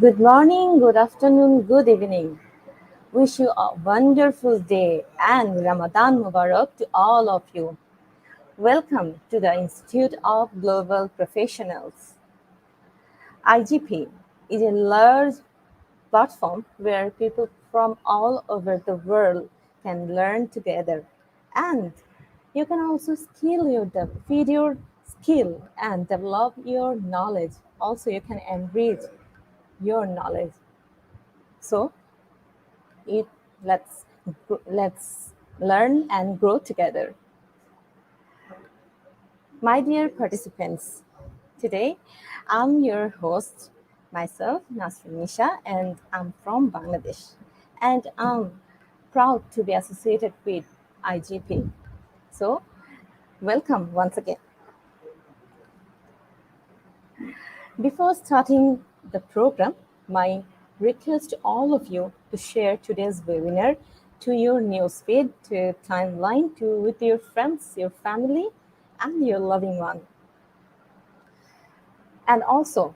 Good morning, good afternoon, good evening. Wish you a wonderful day and Ramadan Mubarak to all of you. Welcome to the Institute of Global Professionals. IGP is a large platform where people from all over the world can learn together, and you can also feed your skill and develop your knowledge. Also, you can enrich your knowledge. So, it, let's learn and grow together. My dear participants, today I'm your host, myself, Nisha, and I'm from Bangladesh. And I'm proud to be associated with IGP. So, welcome once again. Before starting the program, my request to all of you to share today's webinar to your newsfeed, to your timeline, with your friends, your family, and your loving one. And also,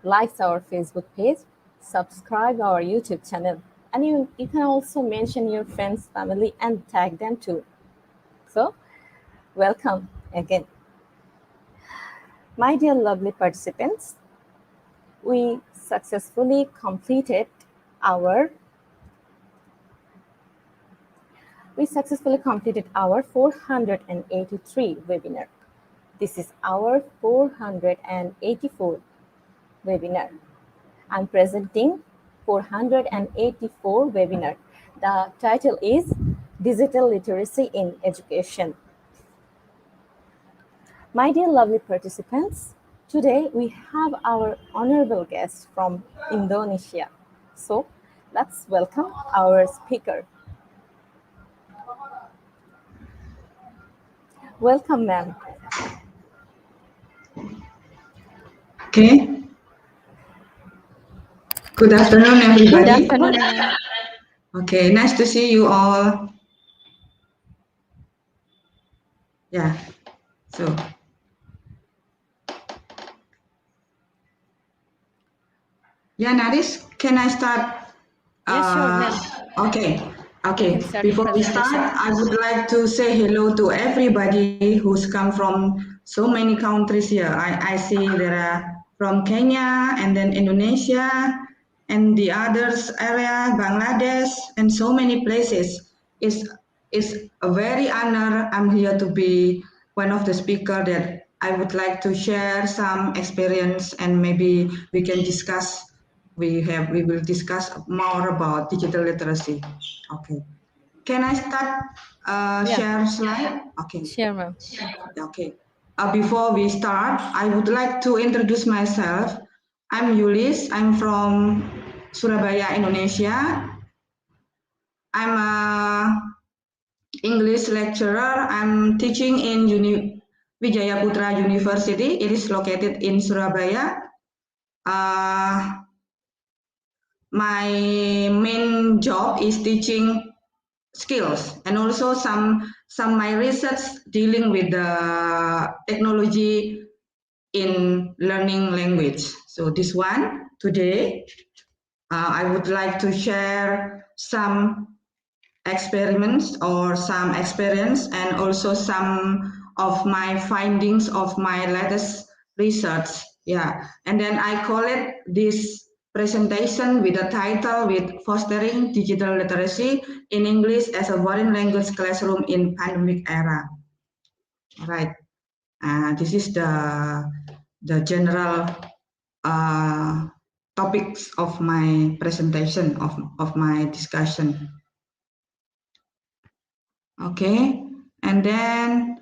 like our Facebook page, subscribe our YouTube channel, and you can also mention your friends, family, and tag them too. So, welcome again. My dear lovely participants, we successfully completed our 483 webinar. This is our 484 webinar. I'm presenting 484 webinar. The title is Digital Literacy in Education. My dear lovely participants, today we have our honorable guest from Indonesia. So let's welcome our speaker. Welcome, ma'am. Okay. Good afternoon, everybody. Good afternoon, ma'am. Okay, nice to see you all. Yeah, so. Yeah, Naris, can I start? Yes, sure, ma'am. Okay. You can start the Before we start, presentation. I would like to say hello to everybody who's come from so many countries here. I see there are from Kenya and then Indonesia and the others area, Bangladesh, and so many places. It's a very honor. I'm here to be one of the speaker that I would like to share some experience, and maybe we can discuss. We will discuss more about digital literacy. Okay. Can I start share slide? Okay. Sure, ma'am. Okay. Before we start, I would like to introduce myself. I'm Yulis. I'm from Surabaya, Indonesia. I'm a English lecturer. I'm teaching in Wijaya Putra University. It is located in Surabaya. My main job is teaching skills, and also some my research dealing with the technology in learning language. So this one today, I would like to share some experiments or some experience, and also some of my findings of my latest research. Yeah, and then I call it this presentation with the title with Fostering Digital Literacy in English as a Foreign Language Classroom in Pandemic Era. All right, this is the general topics of my presentation, of my discussion. Okay, and then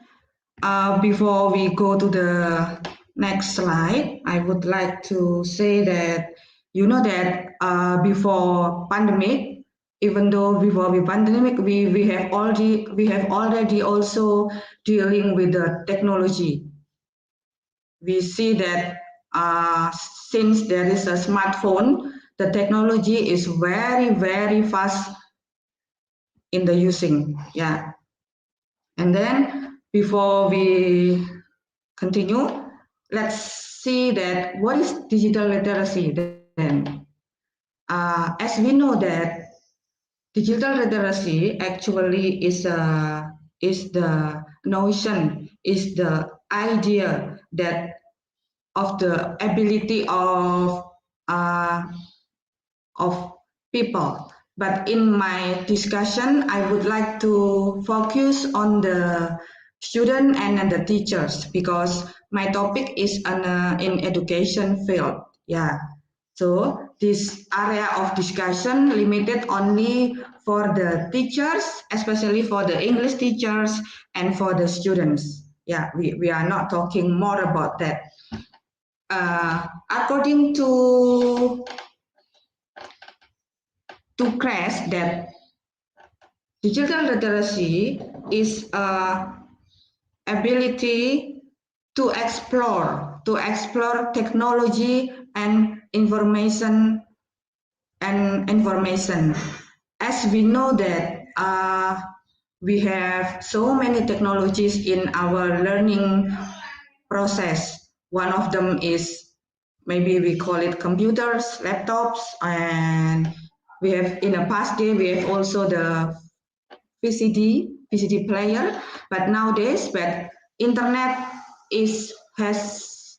before we go to the next slide, I would like to say that you know that before pandemic, even though before the pandemic, we have already also dealing with the technology. We see that since there is a smartphone, the technology is very fast in the using. Yeah, and then before we continue, let's see that what is digital literacy then. As we know that digital literacy actually is the notion, is the idea that of the ability uh, of people. But in my discussion, I would like to focus on the student and the teachers because my topic is in education field. Yeah. So this area of discussion limited only for the teachers, especially for the English teachers and for the students. Yeah, we are not talking more about that. According to CREST, that digital literacy is ability to explore technology and information. As we know that we have so many technologies in our learning process. One of them is maybe we call it computers, laptops, and we have in the past day we have also the VCD player. But nowadays, but internet has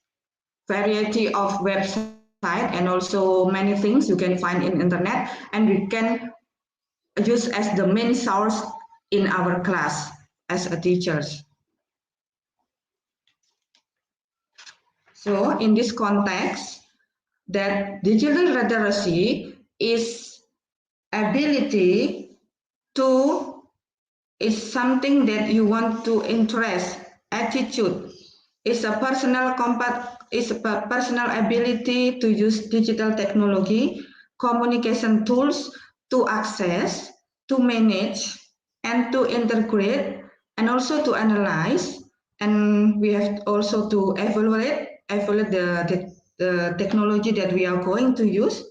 variety of website and also many things you can find in internet, and we can use as the main source in our class as a teachers. So in this context, that digital literacy is ability to is something that you want to interest, attitude, is a personal ability to use digital technology, communication tools to access, to manage, and to integrate, and also to analyze, and we have also to evaluate the technology that we are going to use.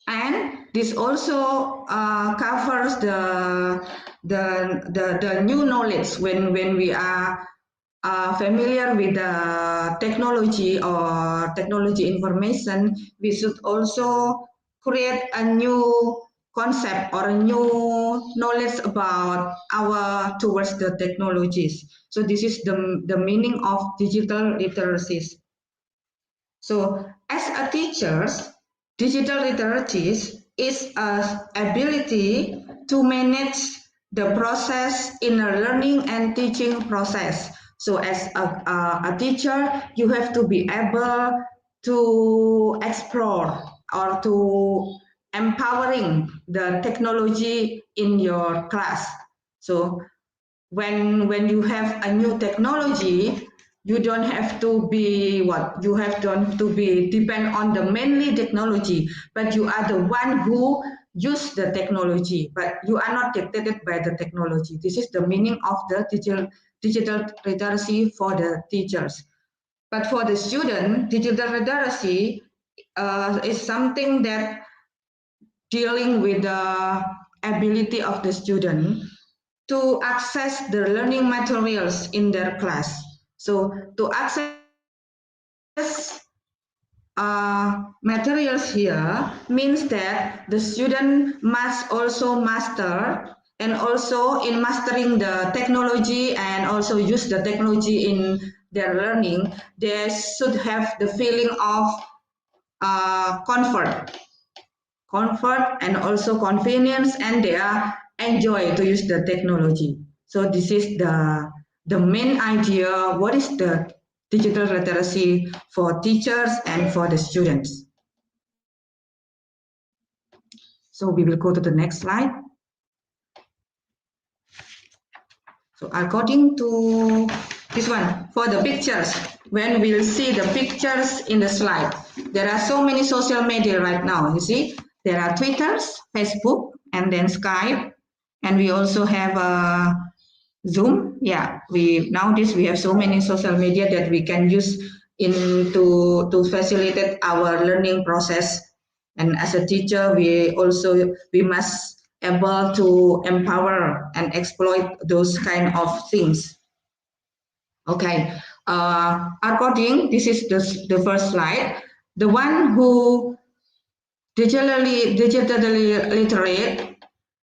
And this also covers the new knowledge when we are familiar with the technology or technology information. We should also create a new concept or a new knowledge about our towards the technologies. So this is the meaning of digital literacy. So as a teachers, digital literacy is a ability to manage the process in a learning and teaching process. So as a teacher, you have to be able to explore or to empowering the technology in your class. So when you have a new technology, you don't have to be what you have done to be depend on the mainly technology, but you are the one who use the technology, but you are not dictated by the technology. This is the meaning of the digital literacy for the teachers. But for the student, digital literacy is something that dealing with the ability of the student to access the learning materials in their class. So to access materials here means that the student must also master, and also in mastering the technology and also use the technology in their learning, they should have the feeling of comfort and also convenience, and they are enjoy to use the technology. So this is the main idea. What is the digital literacy for teachers and for the students? So we will go to the next slide. So according to this one, for the pictures, when we'll see the pictures in the slide, there are so many social media right now. You see, there are Twitters, Facebook, and then Skype, and we also have Zoom. Yeah, we nowadays we have so many social media that we can use to facilitate our learning process. And as a teacher, we must able to empower and exploit those kind of things. Okay, this is the first slide. The one who digitally literate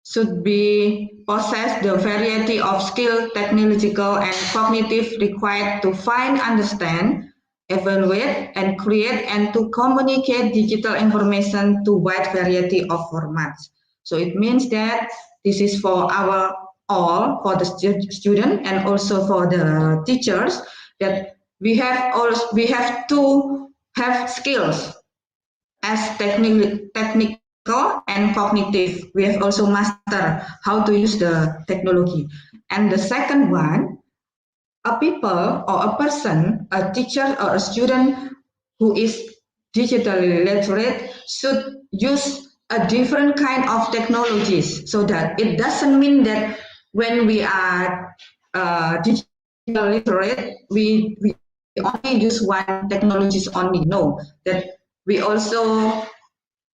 should be possess the variety of skill, technological, and cognitive required to find, understand, evaluate, and create, and to communicate digital information to wide variety of formats. So it means that this is for our all, for the student and also for the teachers, that we have to have skills as technical and cognitive. We have also master how to use the technology. And the second one, a people or a person, a teacher or a student who is digitally literate should use a different kind of technologies, so that it doesn't mean that when we are digital literate, we only use one technologies only. No, that we also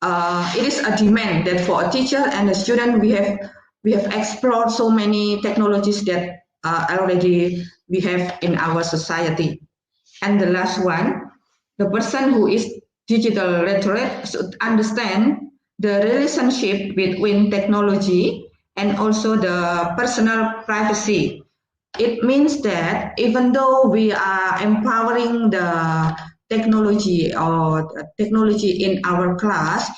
it is a demand that for a teacher and a student we have explored so many technologies that already we have in our society. And the last one, the person who is digital literate should understand the relationship between technology and also the personal privacy. It means that even though we are empowering the technology in our class,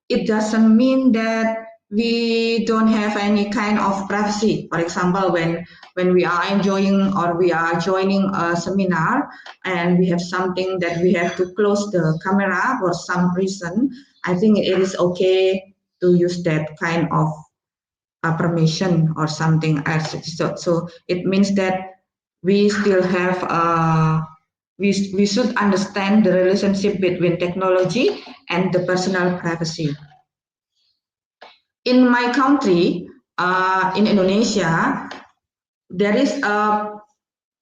it doesn't mean that we don't have any kind of privacy. For example, when we are enjoying or we are joining a seminar and we have something that we have to close the camera for some reason, I think it is okay to use that kind of permission or something else. So it means that we still have we should understand the relationship between technology and the personal privacy. In my country, in Indonesia, there is a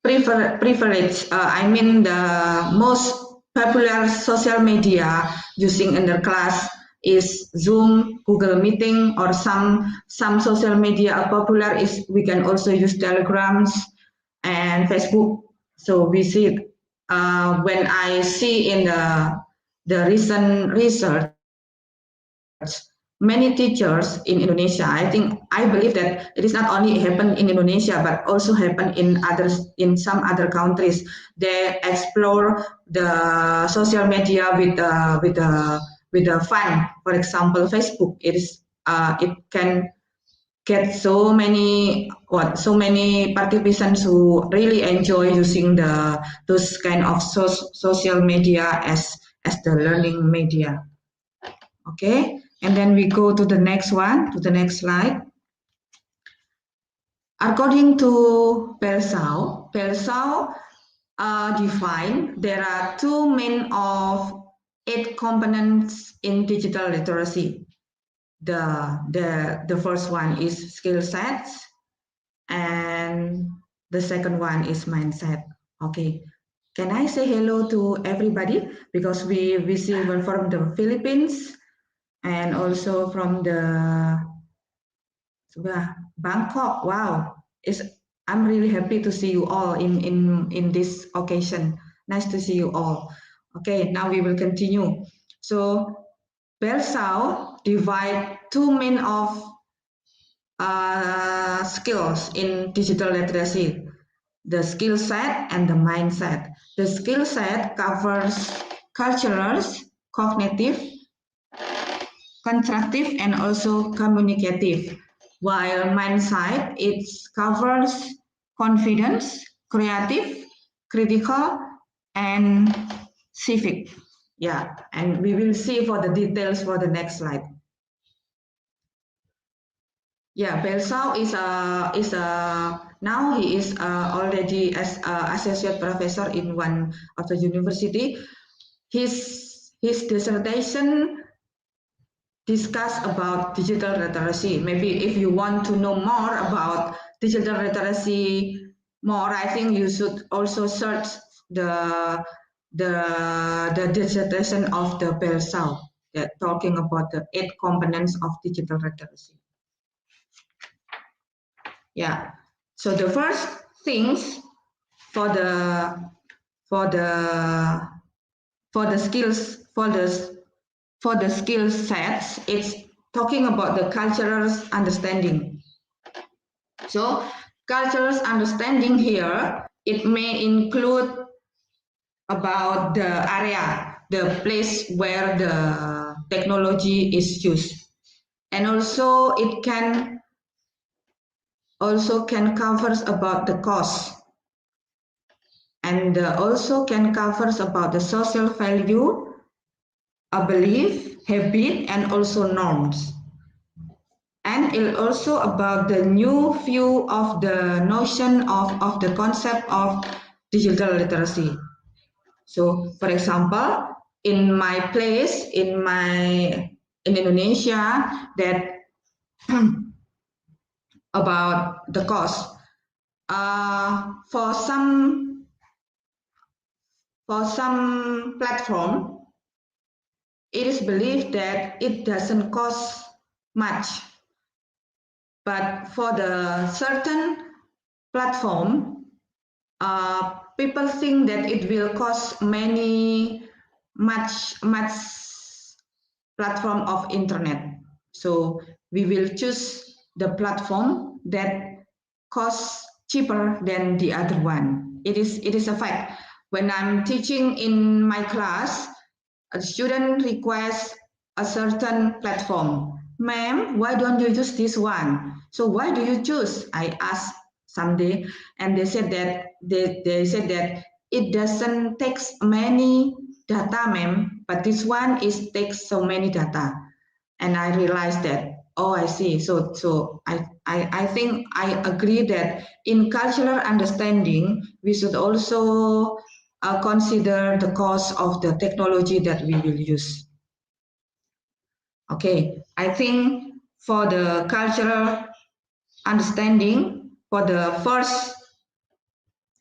privilege. I mean, the most popular social media using in the class is Zoom, Google Meeting, or some social media are popular is we can also use Telegrams and Facebook. So we see when I see in the recent research, many teachers in Indonesia, I believe that it is not only happen in Indonesia but also happen in some other countries. They explore the social media with the fun. For example, Facebook. It can get so many participants who really enjoy using those kind of social media as the learning media. Okay, and then we go to the next one, to the next slide. According to Persau define there are two main of 8 components in digital literacy. The first one is skill sets, and the second one is mindset. Okay, can I say hello to everybody, because we see one from the Philippines and also from the Bangkok. Wow, I'm really happy to see you all in this occasion. Nice to see you all. Okay, now we will continue. So Persau divide two main of skills in digital literacy: the skill set and the mindset. The skill set covers cultural, cognitive, constructive, and also communicative, while mindset it covers confidence, creative, critical, and civic. Yeah, and we will see for the details for the next slide. yeah, Belsau is now he is already as associate professor in one of the university. His dissertation discuss about digital literacy. Maybe if you want to know more about digital literacy more, I think you should also search the the dissertation of the Belsau that talking about the 8 components of digital literacy. Yeah. So the first things for the for the for the skills for the skill sets, it's talking about the cultural understanding. So cultural understanding here, it may include about the area, the place where the technology is used. And also it can covers about the cost, and also can covers about the social value, a belief, habit, and also norms. And it also about the new view of the notion of the concept of digital literacy. So, for example, in my place, in Indonesia, that about the cost. For some platform, it is believed that it doesn't cost much, but for the certain platform, people think that it will cost much platform of internet. So we will choose the platform that costs cheaper than the other one. It is a fact. When I'm teaching in my class, a student requests a certain platform. Ma'am, why don't you use this one? So why do you choose? I asked someday, and they said that it doesn't take many data, ma'am, but this one is takes so many data. And I realized that, oh, I see. So I think I agree that in cultural understanding, we should also consider the cost of the technology that we will use. Okay, I think for the cultural understanding, for the first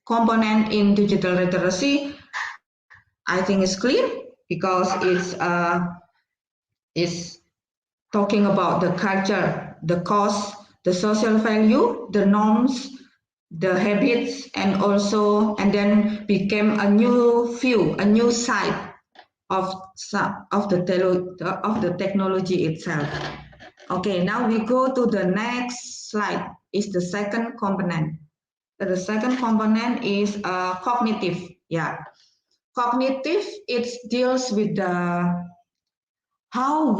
component in digital literacy, I think it's clear because it's talking about the culture, the cost, the social value, the norms, the habits, and then became a new view, a new side of the technology itself. Okay, now we go to the next slide. Is the second component. The second component is cognitive. Yeah, cognitive. It deals with the how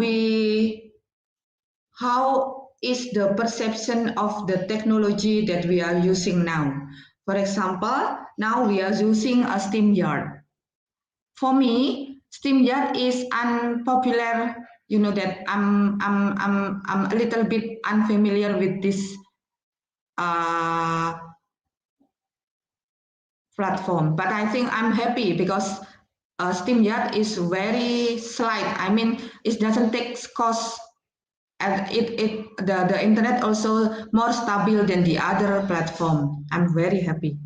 is the perception of the technology that we are using now. For example, now we are using a steam yard. For me, steam yard is unpopular. You know that I'm a little bit unfamiliar with this uh, platform, but I think I'm happy because steam yard is very slight. I mean, it doesn't take cost, and the internet also more stable than the other platform. I'm very happy.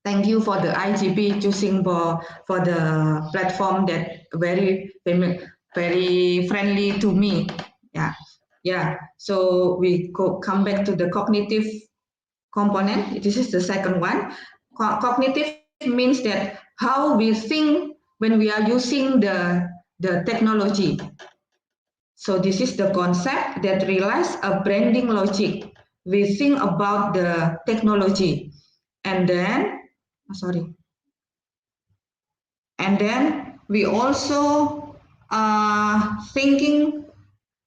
Thank you for the IGP choosing for the platform that very friendly to me. Yeah, yeah. So we come back to the cognitive component. This is the second one. Cognitive means that how we think when we are using the technology. So this is the concept that relies a branding logic. We think about the technology, and then and then we also thinking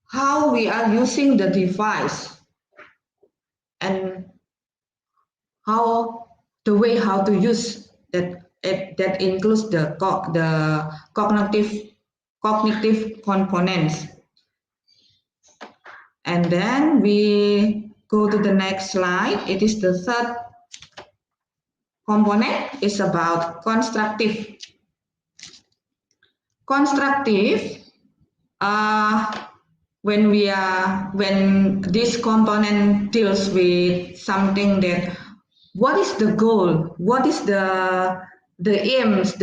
how we are using the device, and how the way how to use that includes the cognitive components. And then we go to the next slide. It is the third component. It's about constructive. Constructive, when this component deals with something that what is the goal, what is the aims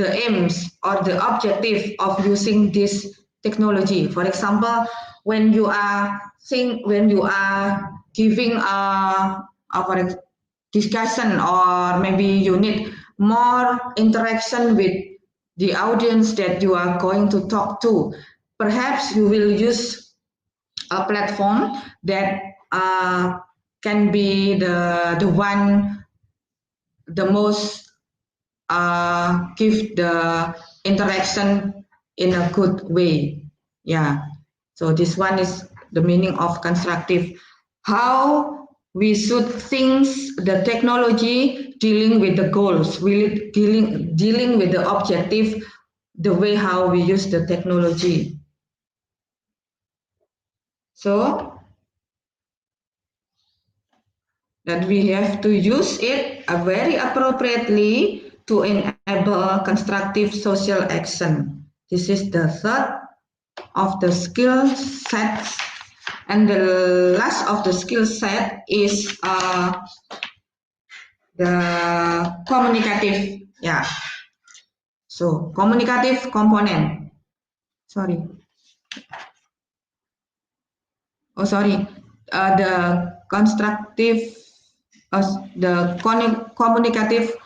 or the objective of using this technology. For example, when you are giving a discussion, or maybe you need more interaction with the audience that you are going to talk to, perhaps you will use a platform that can be the most give the interaction in a good way. Yeah. So this one is the meaning of constructive. How we should think the technology dealing with the goals, dealing with the objective, the way how we use the technology. So that we have to use it very appropriately to enable constructive social action. This is the third of the skill sets, and the last of the skill set is the communicative. Yeah. So communicative component. Sorry. Oh, sorry. The constructive, communicative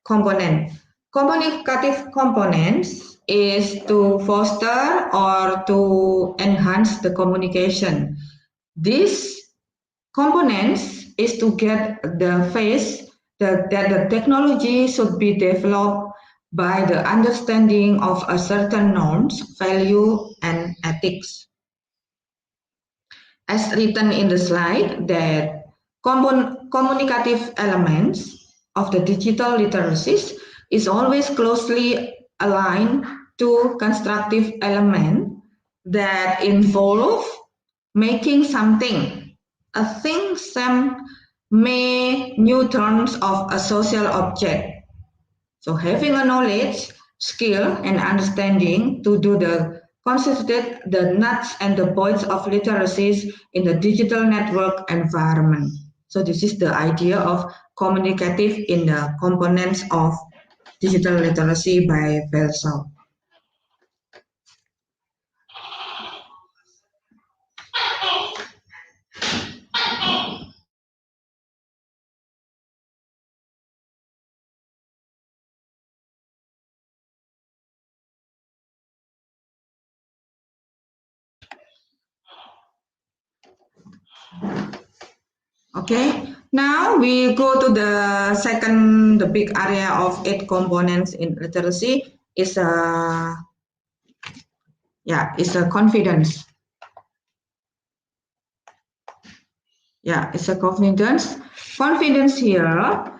component. Communicative components is to foster or to enhance the communication. These components is to get the phase that the technology should be developed by the understanding of a certain norms, value, and ethics. As written in the slide, that communicative elements of the digital literacies is always closely aligned to constructive element that involve making something, a thing, some may new terms of a social object. So having a knowledge, skill, and understanding to do consider the nuts and the bolts of literacies in the digital network environment. So this is the idea of communicative in the components of digital literacy by Belshaw. Okay, now we go to the big area of 8 components in literacy is a confidence. Yeah, it's a confidence. Confidence here,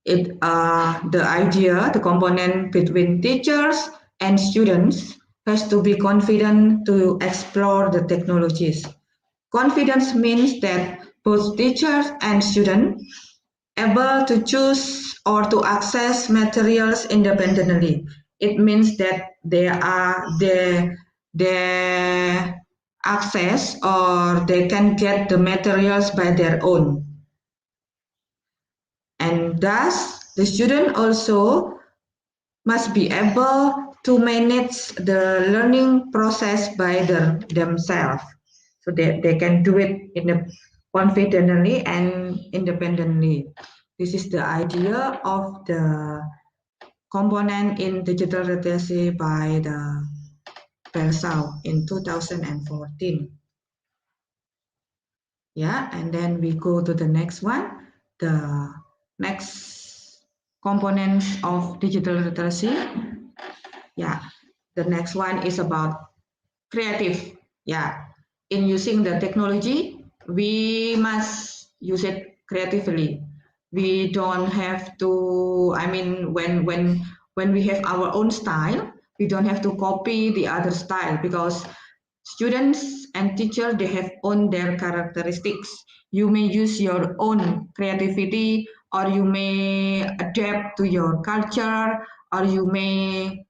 the component between teachers and students has to be confident to explore the technologies. Confidence means that both teachers and students able to choose or to access materials independently. It means that they access or they can get the materials by their own. And thus, the student also must be able to manage the learning process by themselves. So they can do it confidently and independently. This is the idea of the component in digital literacy by the Belshaw in 2014. Yeah, and then we go to the next one, the next components of digital literacy. Yeah, the next one is about creative. Yeah, in using the technology, we must use it creatively. We don't have to, I mean, when we have our own style, we don't have to copy the other style, because students and teachers, they have on their characteristics. You may use your own creativity, or you may adapt to your culture, or you may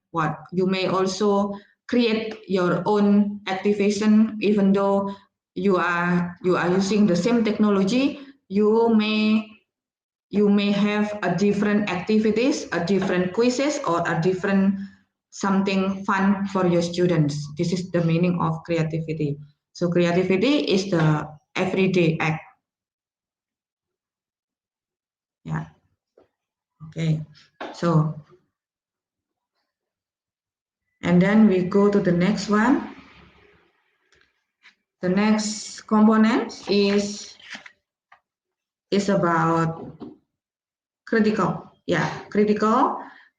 also create your own activation. Even though you are using the same technology, you may have a different activities, a different quizzes, or a different something fun for your students. This is the meaning of creativity. So creativity is the everyday act. Yeah. Okay. So, and then we go to the next one. The next component is about critical. Yeah, critical.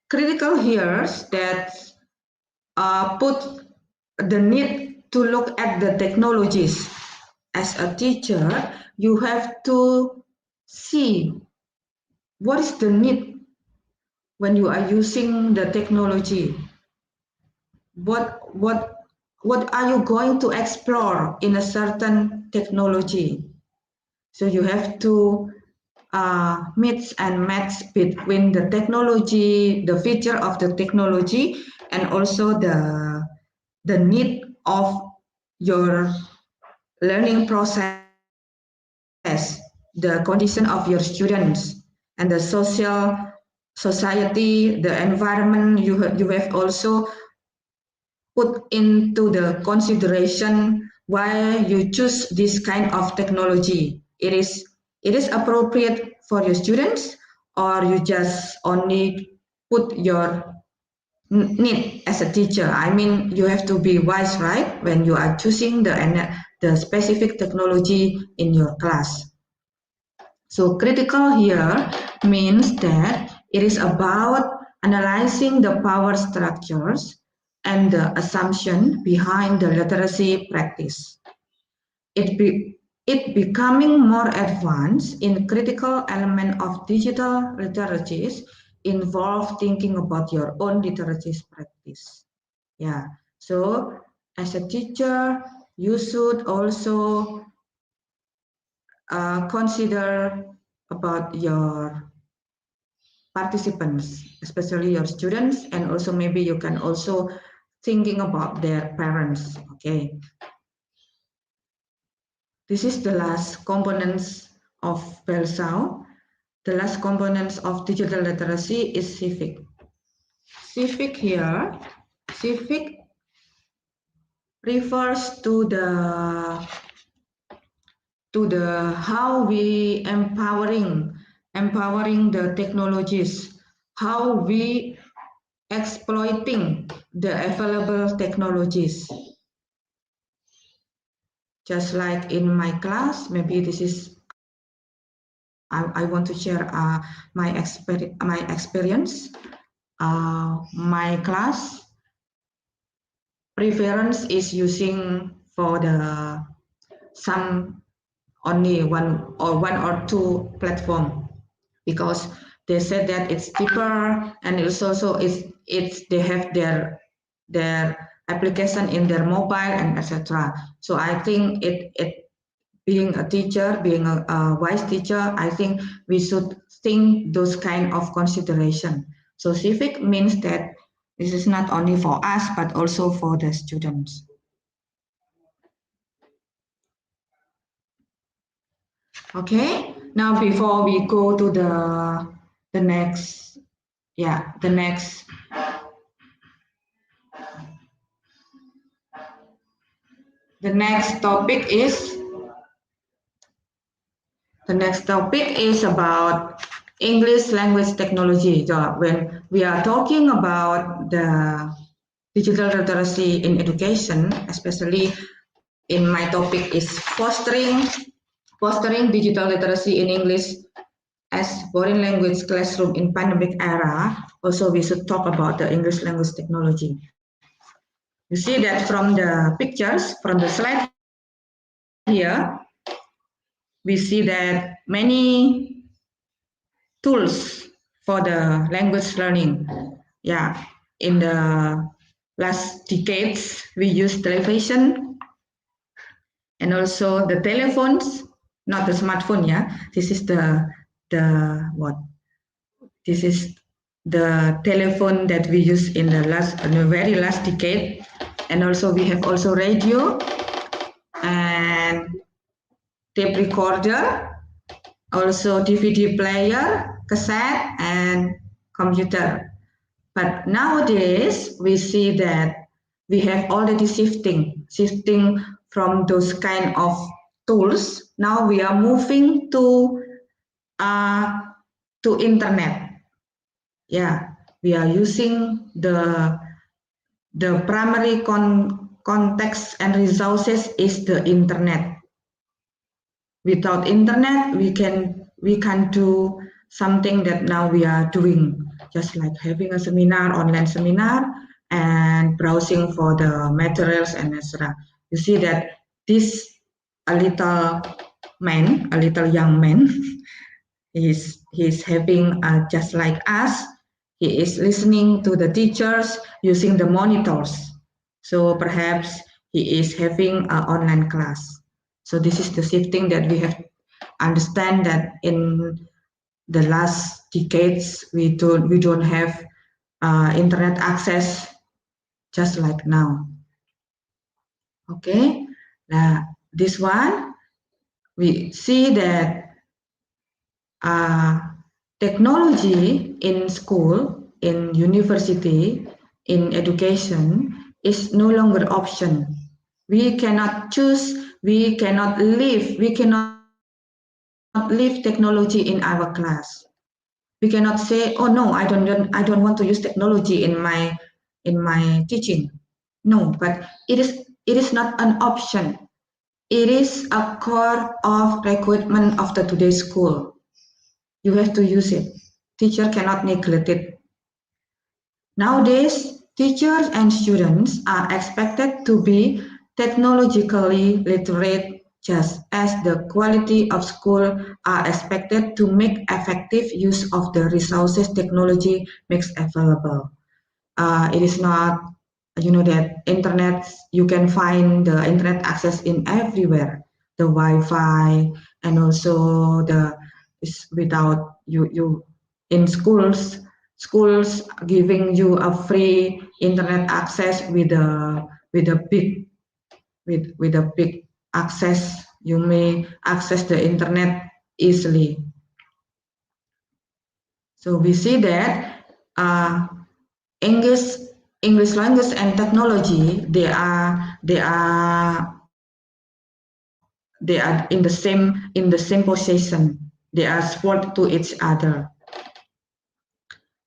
Critical here that put the need to look at the technologies. As a teacher, you have to see what is the need when you are using the technology. What are you going to explore in a certain technology? So you have to mix and match between the technology, the feature of the technology, and also the need of your learning process, the condition of your students, and the society, the environment. You have also put into the consideration why you choose this kind of technology. It is appropriate for your students, or you just only put your need as a teacher. I mean, you have to be wise, right, when you are choosing the specific technology in your class. So critical here means that it is about analyzing the power structures and the assumption behind the literacy practice. It becoming more advanced in critical element of digital literacies involve thinking about your own literacy practice. Yeah. So as a teacher, you should also consider about your participants, especially your students, and also maybe you can also thinking about their parents. Okay. This is the last components of Belsau. The last components of digital literacy is civic. Civic here, civic refers to the how we empowering the technologies, how we exploiting the available technologies. Just like in my class, maybe this is I want to share my experience. My class preference is using for the some only one or two platform, because they said that it's cheaper, and it's also they have their application in their mobile and etc. So I think it being a teacher, being a wise teacher, I think we should think those kind of consideration. So civic means that this is not only for us but also for the students. Okay, now before we go to the next, yeah, the next topic is about English language technology. So when we are talking about the digital literacy in education, especially in my topic is fostering digital literacy in English as foreign language classroom in pandemic era. Also, we should talk about the English language technology. You see that from the pictures, from the slide here, we see that many tools for the language learning. Yeah, in the last decades, we use television, and also the telephones, not the smartphone. Yeah, this is the what? This is the telephone that we use in the very last decade, and also we have also radio and tape recorder, also DVD player, cassette, and computer. But nowadays we see that we have already shifting from those kind of tools. Now we are moving uh, to internet. Yeah, we are using the primary context and resources is the internet. Without internet, we can do something that now we are doing, just like having a seminar, online seminar, and browsing for the materials and etc. You see that this a little young man, he's having just like us. He is listening to the teachers using the monitors. So perhaps he is having an online class. So this is the shifting that we have understand that in the last decades we don't have internet access just like now. Okay, now this one we see that technology in school, in university, in education is no longer option. We cannot choose, we cannot leave technology in our class. We cannot say, oh no, I don't want to use technology in my teaching. No, but it is not an option. It is a core of requirement of the today's school. You have to use it. Teacher cannot neglect it. Nowadays, teachers and students are expected to be technologically literate just as the quality of school are expected to make effective use of the resources technology makes available. It is not, that internet, you can find the internet access in everywhere, the Wi-Fi, and also is without you in schools giving you a free internet access with a big with a big access. You may access the internet easily. So we see that English English language and technology, they are in the same position. They are support to each other.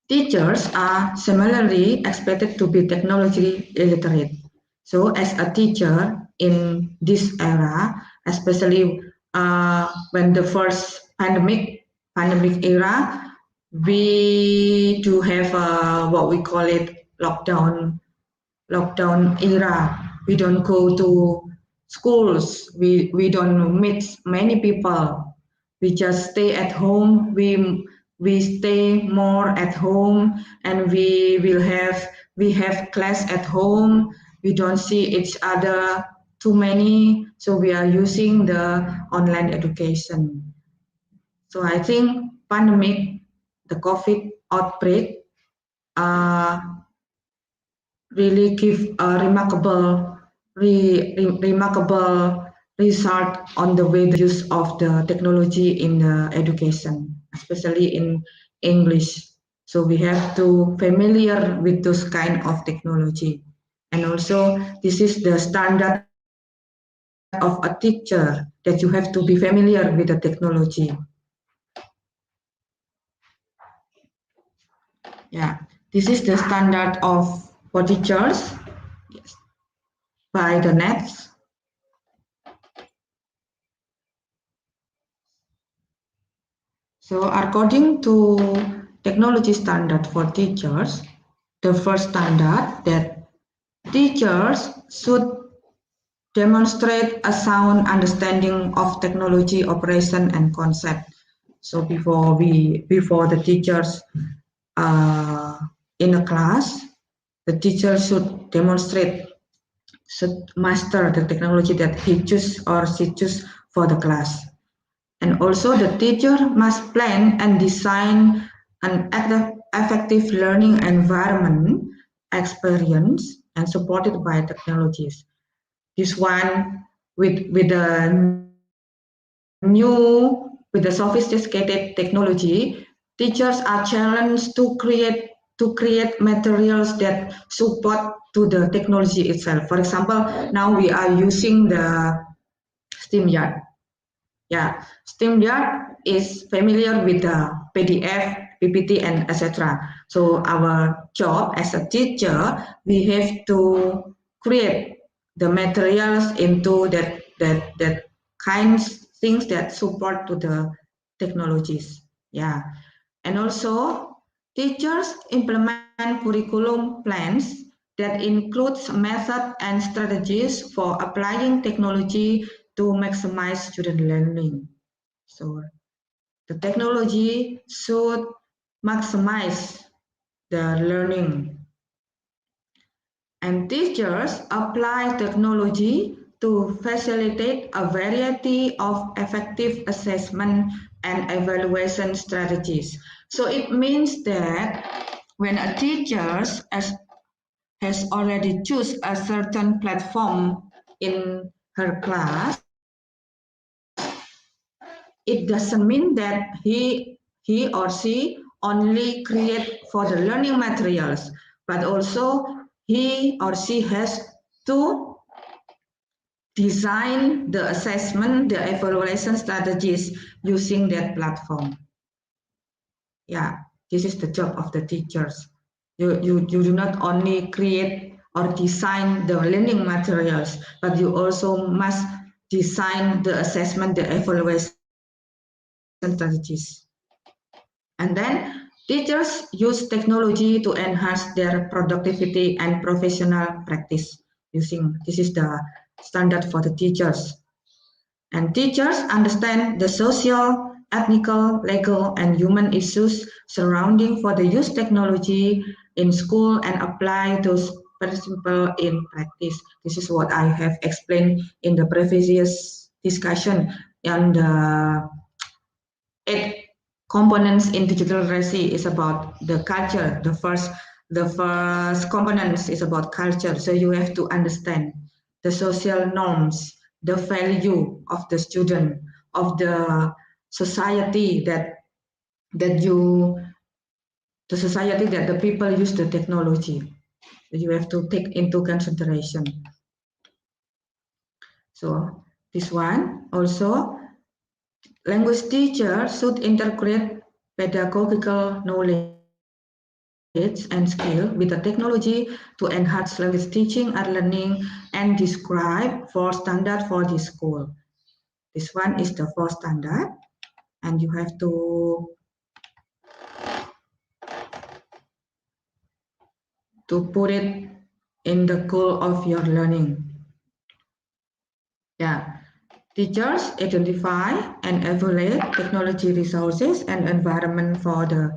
Teachers are similarly expected to be technology illiterate. So as a teacher in this era, especially when the first pandemic era, we do have what we call it lockdown era. We don't go to schools. We don't meet many people. We just stay at home. We stay more at home, and we have class at home. We don't see each other too many, so we are using the online education. So I think pandemic, the COVID outbreak, uh, really give a remarkable result on the way the use of the technology in the education, especially in English. So we have to familiar with those kind of technology. And also this is the standard of a teacher, that you have to be familiar with the technology. Yeah, this is the standard of for teachers. Yes. By the next. So according to technology standard for teachers, the first standard that teachers should demonstrate a sound understanding of technology operation and concept. So before the teachers in a class, the teacher should demonstrate should master the technology that he choose or she choose for the class. And also the teacher must plan and design an effective learning environment experience and supported by technologies. This one with the sophisticated technology, teachers are challenged to create materials that support to the technology itself. For example, now we are using the STEAM yard. Yeah, STEAM yard is familiar with the PDF, PPT, and etc. So our job as a teacher, we have to create the materials into that kinds things that support to the technologies. Yeah, and also teachers implement curriculum plans that includes method and strategies for applying technology to maximize student learning. So the technology should maximize the learning, and teachers apply technology to facilitate a variety of effective assessment and evaluation strategies. So it means that when a teacher has already choose a certain platform in her class, it doesn't mean that he or she only create for the learning materials, but also he or she has to design the assessment, the evaluation strategies using that platform. Yeah, this is the job of the teachers. You do not only create or design the learning materials, but you also must design the assessment, the evaluation strategies. And then teachers use technology to enhance their productivity and professional practice using, this is the standard for the teachers. And teachers understand the social, ethical, legal, and human issues surrounding for the use technology in school and apply those principles in practice. This is what I have explained in the previous discussion on the 8 components in digital literacy is about the culture. The first component is about culture. So you have to understand the social norms, the value of the student, of the society that you the society that the people use the technology. You have to take into consideration. So this one also, language teacher should integrate pedagogical knowledge and skill with the technology to enhance language teaching and learning and describe four standard for the school. This one is the four standard, and you have to put it in the goal of your learning. Yeah. Teachers identify and evaluate technology resources and environment for the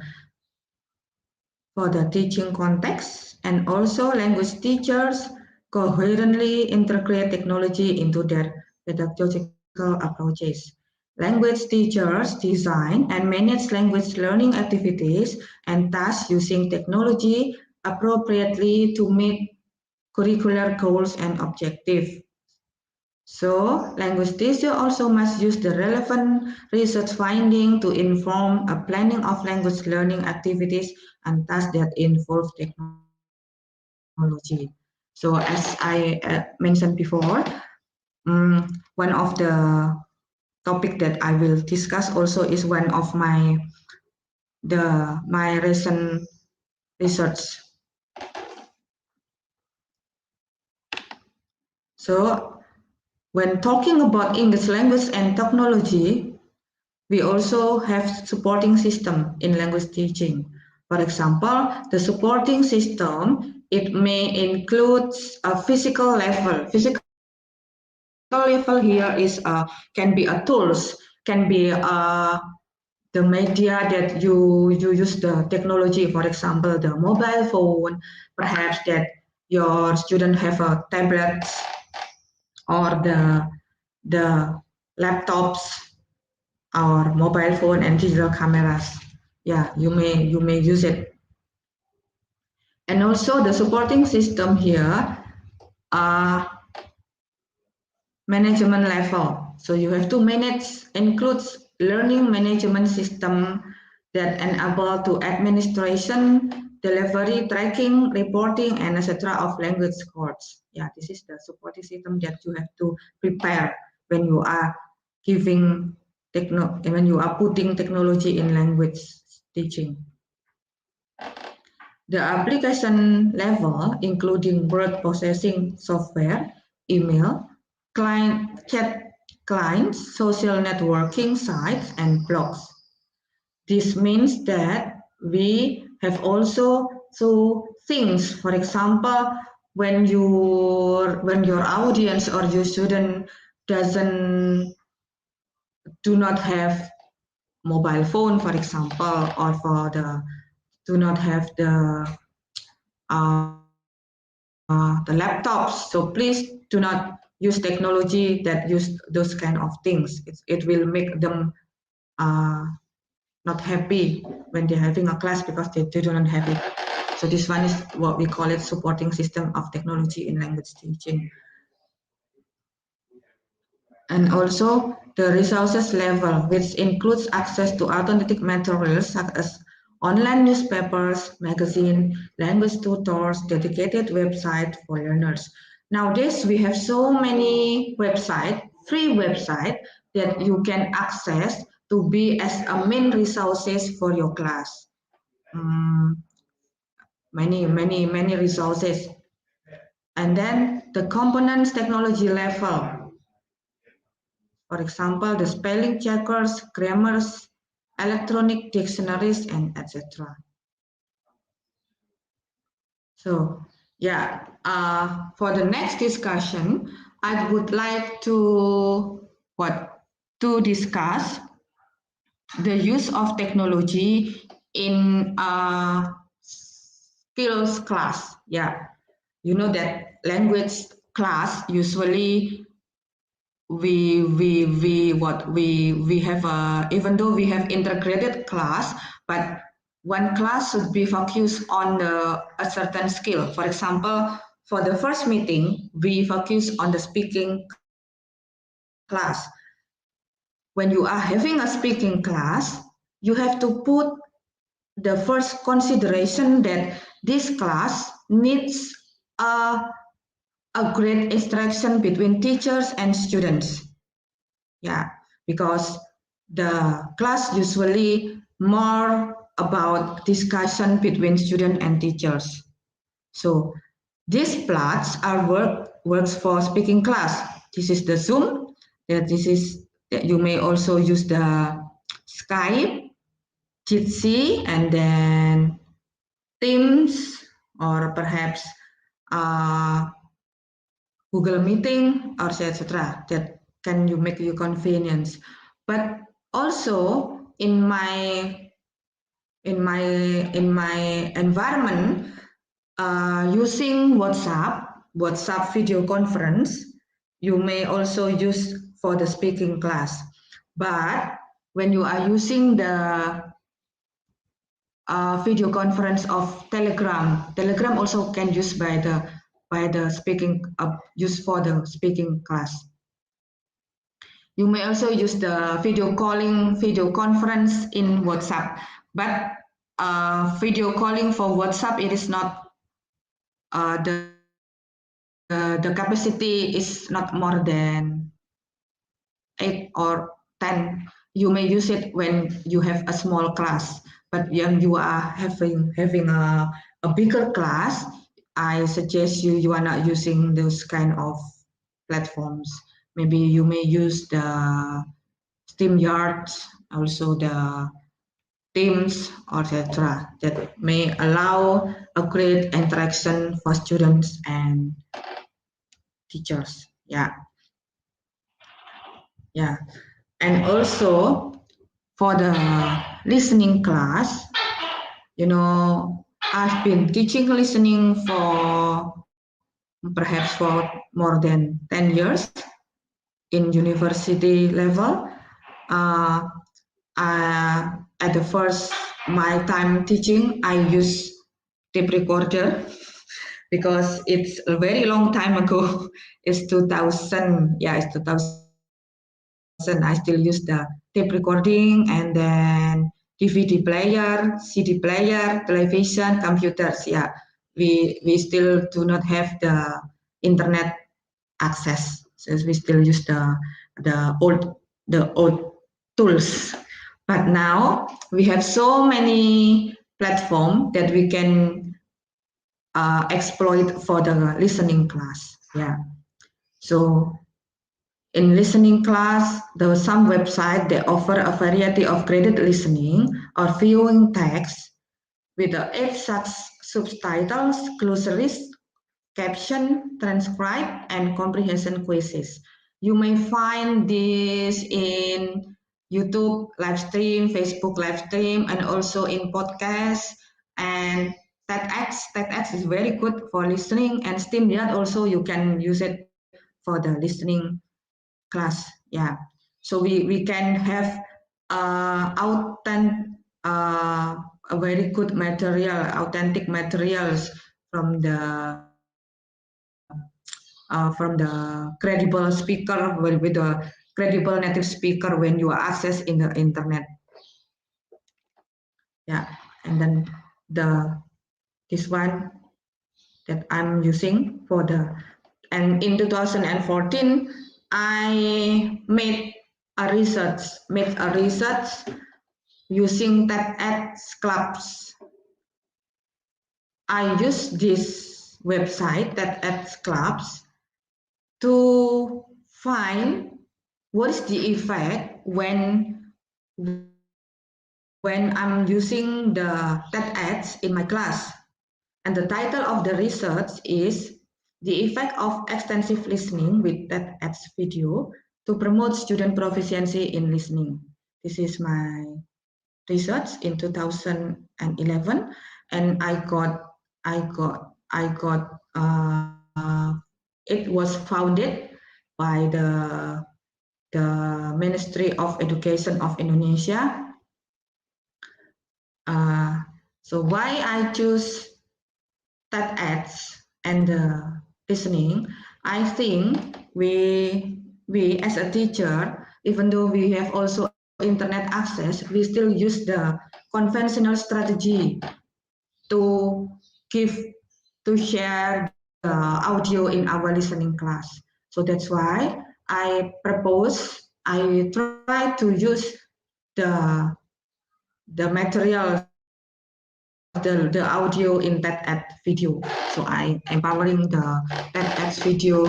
teaching context, and also language teachers coherently integrate technology into their pedagogical approaches. Language teachers design and manage language learning activities and tasks using technology appropriately to meet curricular goals and objectives. So, language teacher also must use the relevant research finding to inform a planning of language learning activities and tasks that involve technology. So, as I mentioned before, one of the topic that I will discuss also is one of my recent research. So, when talking about English language and technology, we also have supporting system in language teaching. For example, the supporting system, it may include a physical level. Physical level here is can be a tools, can be the media that you use the technology. For example, the mobile phone, perhaps that your student have a tablet or the laptops or mobile phone and digital cameras. Yeah, you may use it. And also the supporting system here are management level. So you have to manage includes learning management system that enable to administration, delivery, tracking, reporting, and etc. of language courses. Yeah, this is the supporting system that you have to prepare when you are giving when you are putting technology in language teaching. The application level, including word processing software, email, client chat clients, social networking sites, and blogs. This means that we have also things, for example, when your audience or your student do not have mobile phone, for example, or do not have the laptops. So please do not use technology that use those kind of things. It will make them uh, not happy when they're having a class because they do not have it. So this one is what we call it supporting system of technology in language teaching. And also the resources level, which includes access to authentic materials such as online newspapers, magazine, language tutors, dedicated website for learners. Nowadays, we have so many free website that you can access to be as a main resources for your class. Many resources. And then the components technology level. For example, the spelling checkers, grammars, electronic dictionaries, and etc. So, yeah, for the next discussion, I would like to discuss the use of technology in skills class. Yeah, you know that language class usually we have even though we have integrated class, but one class should be focused on a certain skill. For example, for the first meeting, we focus on the speaking class. When you are having a speaking class, you have to put the first consideration that this class needs a, a great interaction between teachers and students. Yeah, because the class usually more about discussion between student and teachers. So these plots are works for speaking class. This is the Zoom. That you may also use the Skype, Jitsi, and then Teams, or perhaps uh, Google Meeting, or etc. That can you make you convenience. But also in my environment, using WhatsApp video conference, you may also use for the speaking class. But when you are using the video conference of Telegram also can use by the speaking use for the speaking class. You may also use the video conference in WhatsApp, but video calling for WhatsApp, it is not the capacity is not more than 8 or 10. You may use it when you have a small class, but when you are having a bigger class, I suggest you are not using those kind of platforms. Maybe you may use the SteamYard, also the Teams, etc. that may allow a great interaction for students and teachers. Yeah. And also for the listening class, I've been teaching listening for perhaps for more than 10 years in university level. Uh, at the first, my time teaching, I use tape recorder because it's a very long time ago. It's 2000, yeah, it's 2000. I still use the tape recording and then DVD player, CD player, television, computers. Yeah, we still do not have the internet access, so we still use the old the old tools. But now we have so many platforms that we can exploit for the listening class. Yeah. So in listening class, there are some websites that offer a variety of graded listening or viewing text with the 8 such subtitles, glossaries, caption, transcribe, and comprehension quizzes. You may find this in YouTube live stream, Facebook live stream, and also in podcasts and TEDx. TEDx is very good for listening, and SteamYard also you can use it for the listening class. Yeah, so we can have uh, a very good material, authentic materials from the credible speaker with a credible native speaker when you access in the internet. Yeah, and then the this one that I'm using for the, and in 2014 I made a research using TEDx clubs. I use this website TEDx clubs to find what is the effect when I'm using the TEDx in my class. And the title of the research is The Effect of Extensive Listening with TEDx Video to Promote Student Proficiency in Listening. This is my research in 2011, and it was founded by the Ministry of Education of Indonesia. So why I choose TEDx and the listening? I think we as a teacher, even though we have also internet access, we still use the conventional strategy to give to share the audio in our listening class. So that's why I try to use the materials, the audio in TEDx video. So I empowering the TEDx video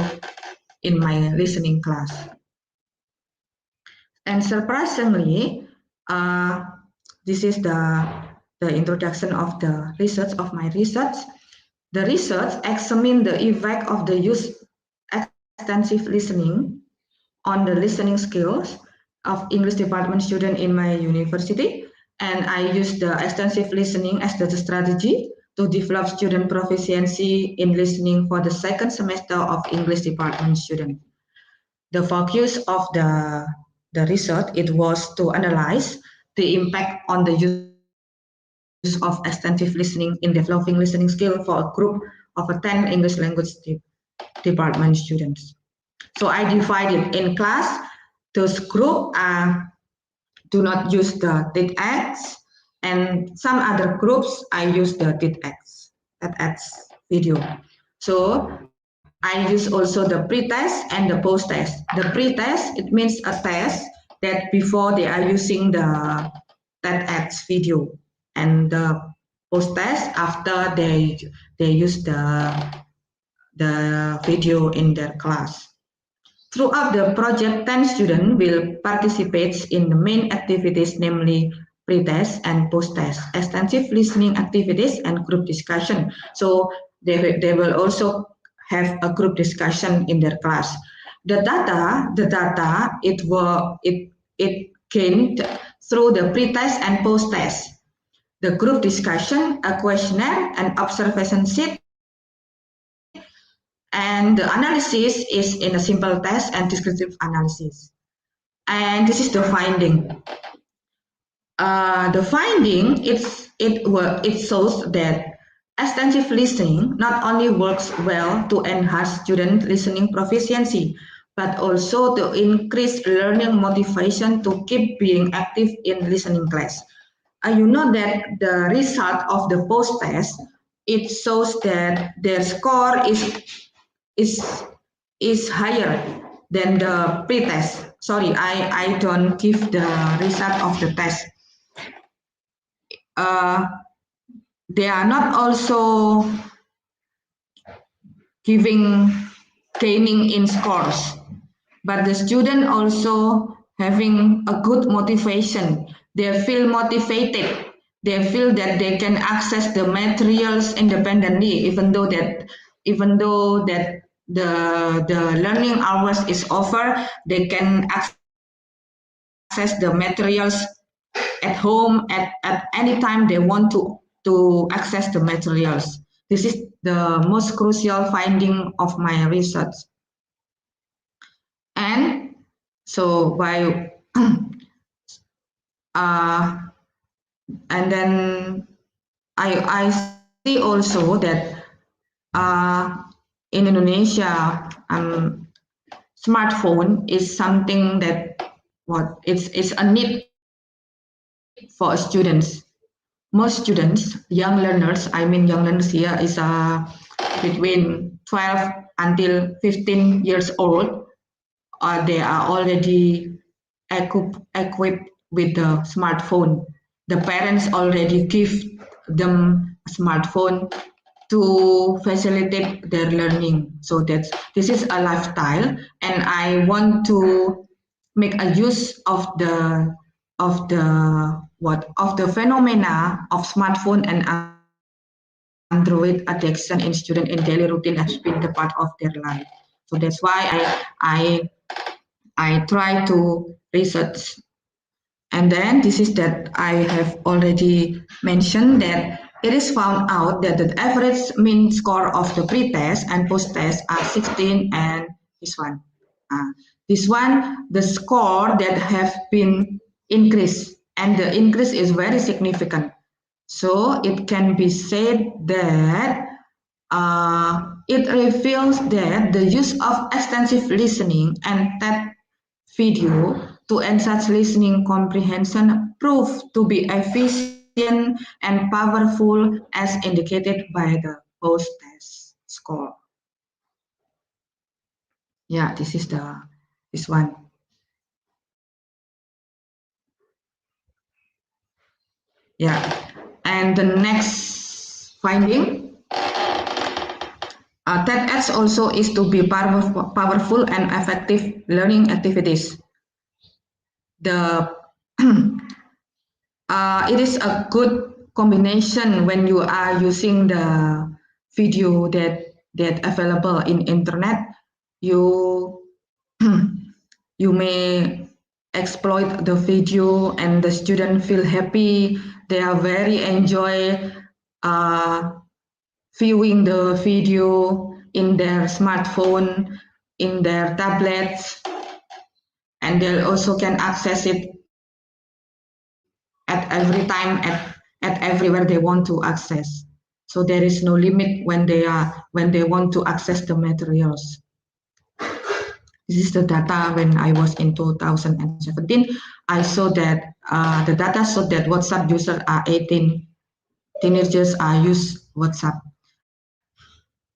in my listening class. And surprisingly, this is the introduction of the research of my research. The research examined the effect of the use extensive listening on the listening skills of English department student in my university. And I use the extensive listening as the strategy to develop student proficiency in listening for the second semester of English department student. The focus of the research, it was to analyze the impact on the use of extensive listening in developing listening skill for a group of 10 English language department students. So I divided in class, those group do not use the TEDx, and some other groups I use the TEDx video. So I use also the pre-test and the post-test. The pre-test, it means a test that before they are using the TEDx video, and the post-test after they use the video in their class. Throughout the project, 10 students will participate in the main activities, namely pre-test and post-test, extensive listening activities, and group discussion. So they will also have a group discussion in their class. The data it gained through the pre-test and post-test. The group discussion, a questionnaire, an observation sheet, and And the analysis is in a simple test and descriptive analysis. And this is the finding. It shows that extensive listening not only works well to enhance student listening proficiency, but also to increase learning motivation to keep being active in listening class. You know that the result of the post test, it shows that their score is is higher than the pre-test. Sorry, I don't give the result of the test. uh, they are not also gaining in scores, but the student also having a good motivation. They feel motivated. They feel that they can access the materials independently, even though that the learning hours is over, they can access the materials at home at any time they want to access the materials. This is the most crucial finding of my research. And so by and then I see also that in Indonesia, smartphone is something that it's a need for students. Most students, young learners, I mean young learners here is between 12 until 15 years old. They are already equipped with the smartphone. The parents already give them a smartphone to facilitate their learning. So this is a lifestyle, and I want to make a use of the phenomena of smartphone and Android addiction in student in daily routine has been the part of their life. So that's why I try to research. And then this is that I have already mentioned that it is found out that the average mean score of the pre-test and post-test are 16 and this one. This one, the score that have been increased, and the increase is very significant. So it can be said that it reveals that the use of extensive listening and TED video to enhance listening comprehension proved to be efficient and powerful as indicated by the post-test score. Yeah, this is this one. Yeah, and the next finding, TEDx also is to be powerful and effective learning activities. It is a good combination when you are using the video that available in internet. You you may exploit the video and the student feel happy. They are very enjoy viewing the video in their smartphone, in their tablets, and they also can access it at every time at everywhere they want to access. So there is no limit when they want to access the materials. This is the data when I was in 2017. I saw that the data showed that WhatsApp users are 18. Teenagers are use WhatsApp.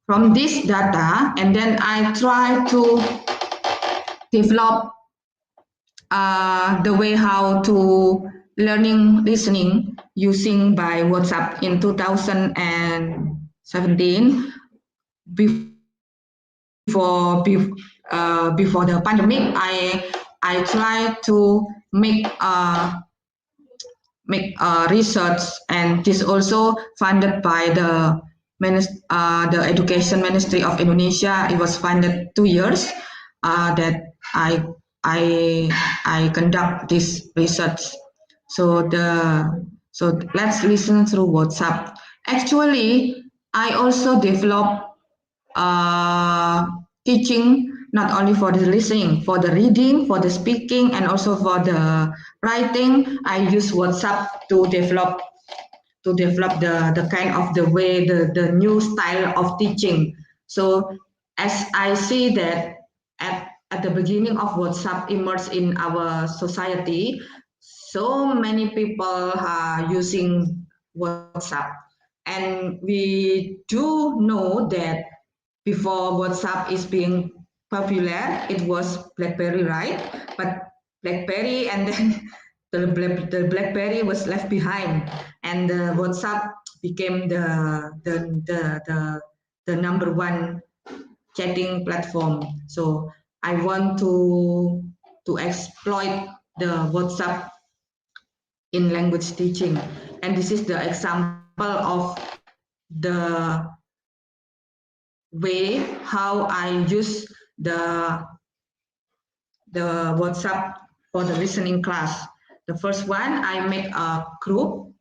From this data, and then I try to develop the way how to learning listening using by WhatsApp in 2017. Before the pandemic, I tried to make research, and this also funded by the Education Ministry of Indonesia. It was funded 2 years that I conduct this research. So let's listen through WhatsApp. Actually, I also developed teaching not only for the listening, for the reading, for the speaking, and also for the writing. I use WhatsApp to develop the kind of the way the new style of teaching. So as I see that at the beginning of WhatsApp emerged in our society, so many people are using WhatsApp, and we do know that before WhatsApp is being popular, it was BlackBerry, right? But BlackBerry and then the BlackBerry was left behind, and the WhatsApp became the number one chatting platform. So I want to exploit the WhatsApp in language teaching, and this is the example of the way how I use the WhatsApp for the listening class. The first one, I make a group,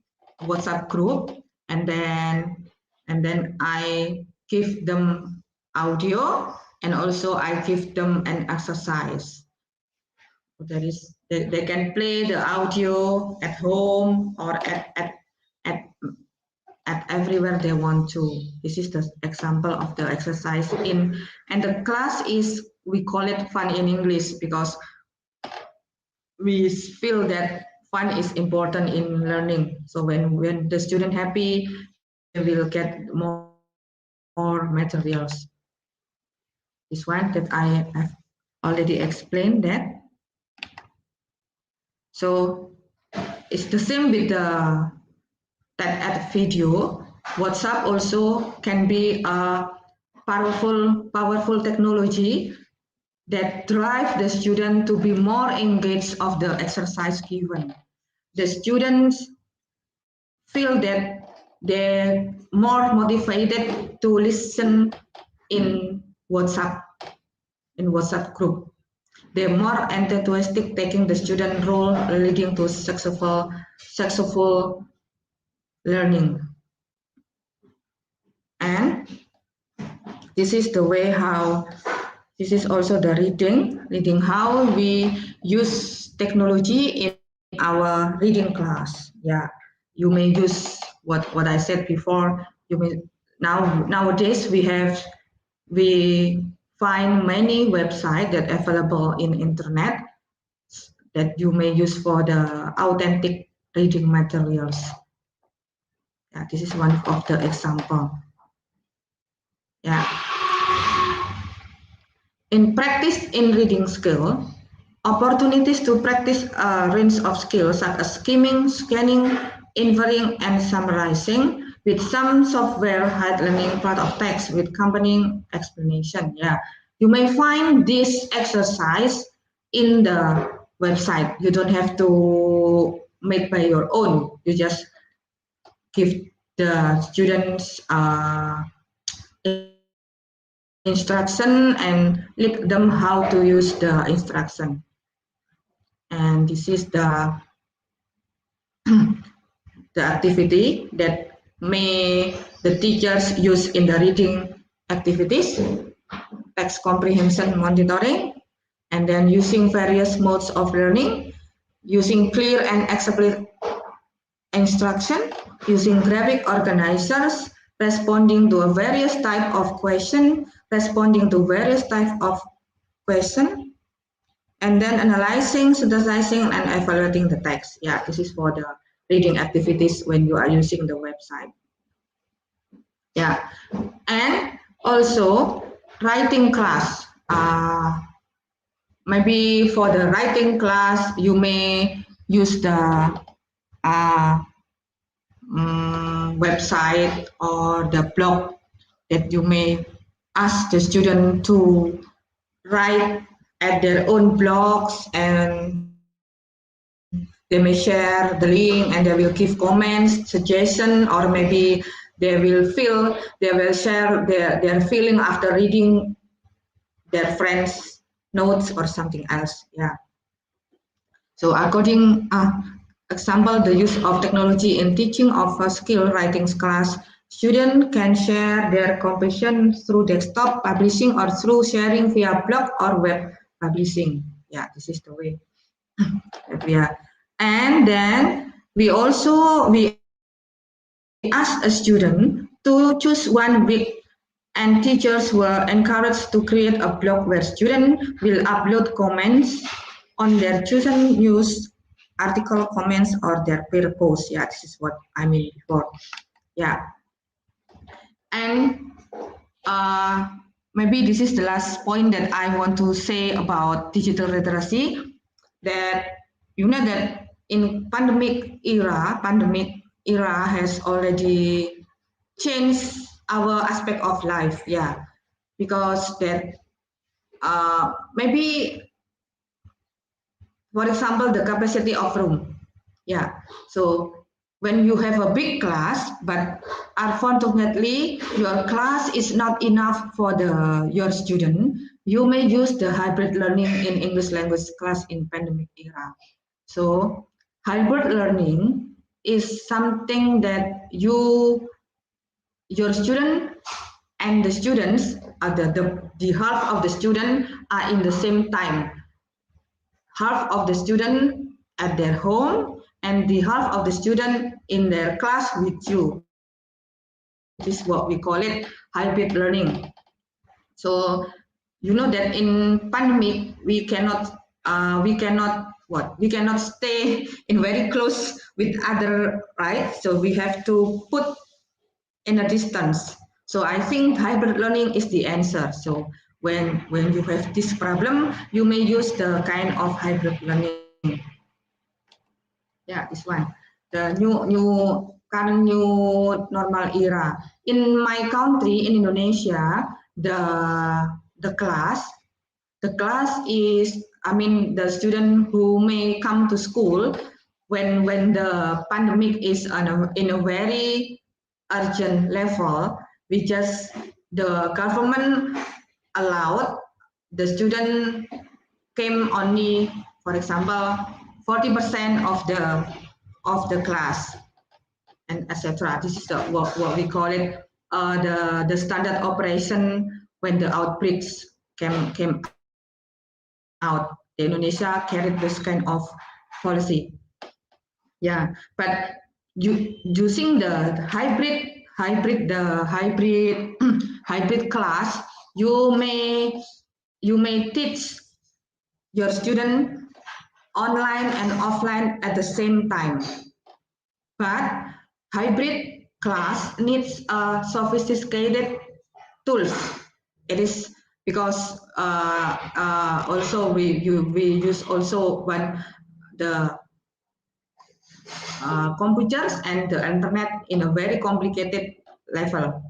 WhatsApp group, and then I give them audio, and also I give them an exercise. That is, they can play the audio at home or at everywhere they want to. This is the example of the exercise and the class is, we call it fun in English, because we feel that fun is important in learning. So when the student happy, they will get more materials. This one that I have already explained that. So it's the same with the that video. WhatsApp also can be a powerful technology that drive the student to be more engaged of the exercise given. The students feel that they're more motivated to listen in WhatsApp group. They're more enthusiastic taking the student role, leading to successful learning. And this is the way how, this is also the reading how we use technology in our reading class. Yeah, you may use what I said before. You may nowadays we find many websites that available in internet that you may use for the authentic reading materials. Yeah, this is one of the example. Yeah. In practice in reading skill, opportunities to practice a range of skills such as skimming, scanning, inferring, and summarizing, with some software hide learning part of text with accompanying explanation. Yeah, you may find this exercise in the website. You don't have to make by your own. You just give the students instruction and lead them how to use the instruction. And this is the activity that may the teachers use in the reading activities, text comprehension monitoring, and then using various modes of learning, using clear and explicit instruction, using graphic organizers, responding to a various type of question, responding to various type of question, and then analyzing, synthesizing, and evaluating the text. Yeah, this is for the reading activities when you are using the website. Yeah, and also writing class. Maybe for the writing class, you may use the website or the blog that you may ask the student to write at their own blogs, and they may share the link and they will give comments, suggestion, or maybe they will share their feeling after reading their friends' notes or something else. Yeah. So according example, the use of technology in teaching of a skill writing class Students can share their composition through desktop publishing or through sharing via blog or web publishing. Yeah, this is the way that we are. And then we ask a student to choose one week, and teachers were encouraged to create a blog where students will upload comments on their chosen news article comments or their peer posts. Yeah, this is what I mean before. Yeah, and uh, maybe this is the last point that I want to say about digital literacy. That you know that in pandemic era has already changed our aspect of life. Yeah, because that maybe for example the capacity of room. Yeah, so when you have a big class, but unfortunately your class is not enough for your student, you may use the hybrid learning in English language class in pandemic era. So hybrid learning is something that your student and the students the half of the student are in the same time, half of the student at their home and the half of the student in their class with you. This is what we call it hybrid learning. So you know that in pandemic we cannot stay in very close with other, right? So we have to put in a distance. So I think hybrid learning is the answer. So when you have this problem, you may use the kind of hybrid learning. Yeah, this one, the new normal era. In my country, in Indonesia, the class the class is, I mean, the student who may come to school when the pandemic is in a very urgent level. We just the government allowed the student came only, for example, 40% of the class and etc. This is what we call it the standard operation when the outbreaks came out. The Indonesia carried this kind of policy. Yeah, but using the hybrid class, you may teach your student online and offline at the same time. But hybrid class needs sophisticated tools. It is because also we use also when the computers and the internet in a very complicated level.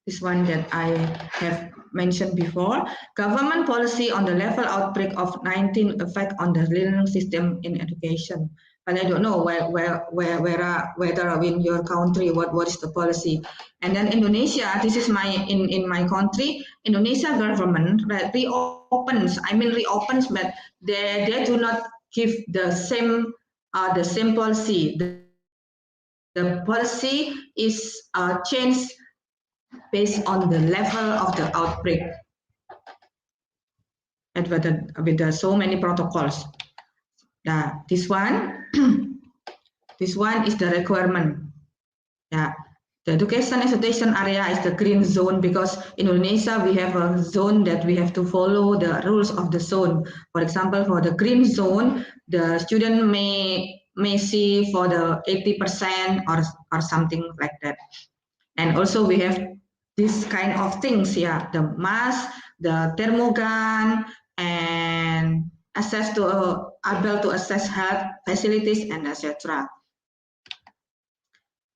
This one that I have mentioned before. Government policy on the level outbreak of 19 effect on the learning system in education. But I don't know whether in your country what is the policy. And then Indonesia, this is in my country, Indonesia government reopens, but they do not give the same policy. The policy is changed based on the level of the outbreak and with so many protocols. This one, this one is the requirement. Yeah, the education institution area is the green zone because in Indonesia we have a zone that we have to follow the rules of the zone. For example, for the green zone, the student may see for the 80% or something like that. And also we have this kind of things, yeah, the mask, the thermogun, and access to able to access health facilities and etc.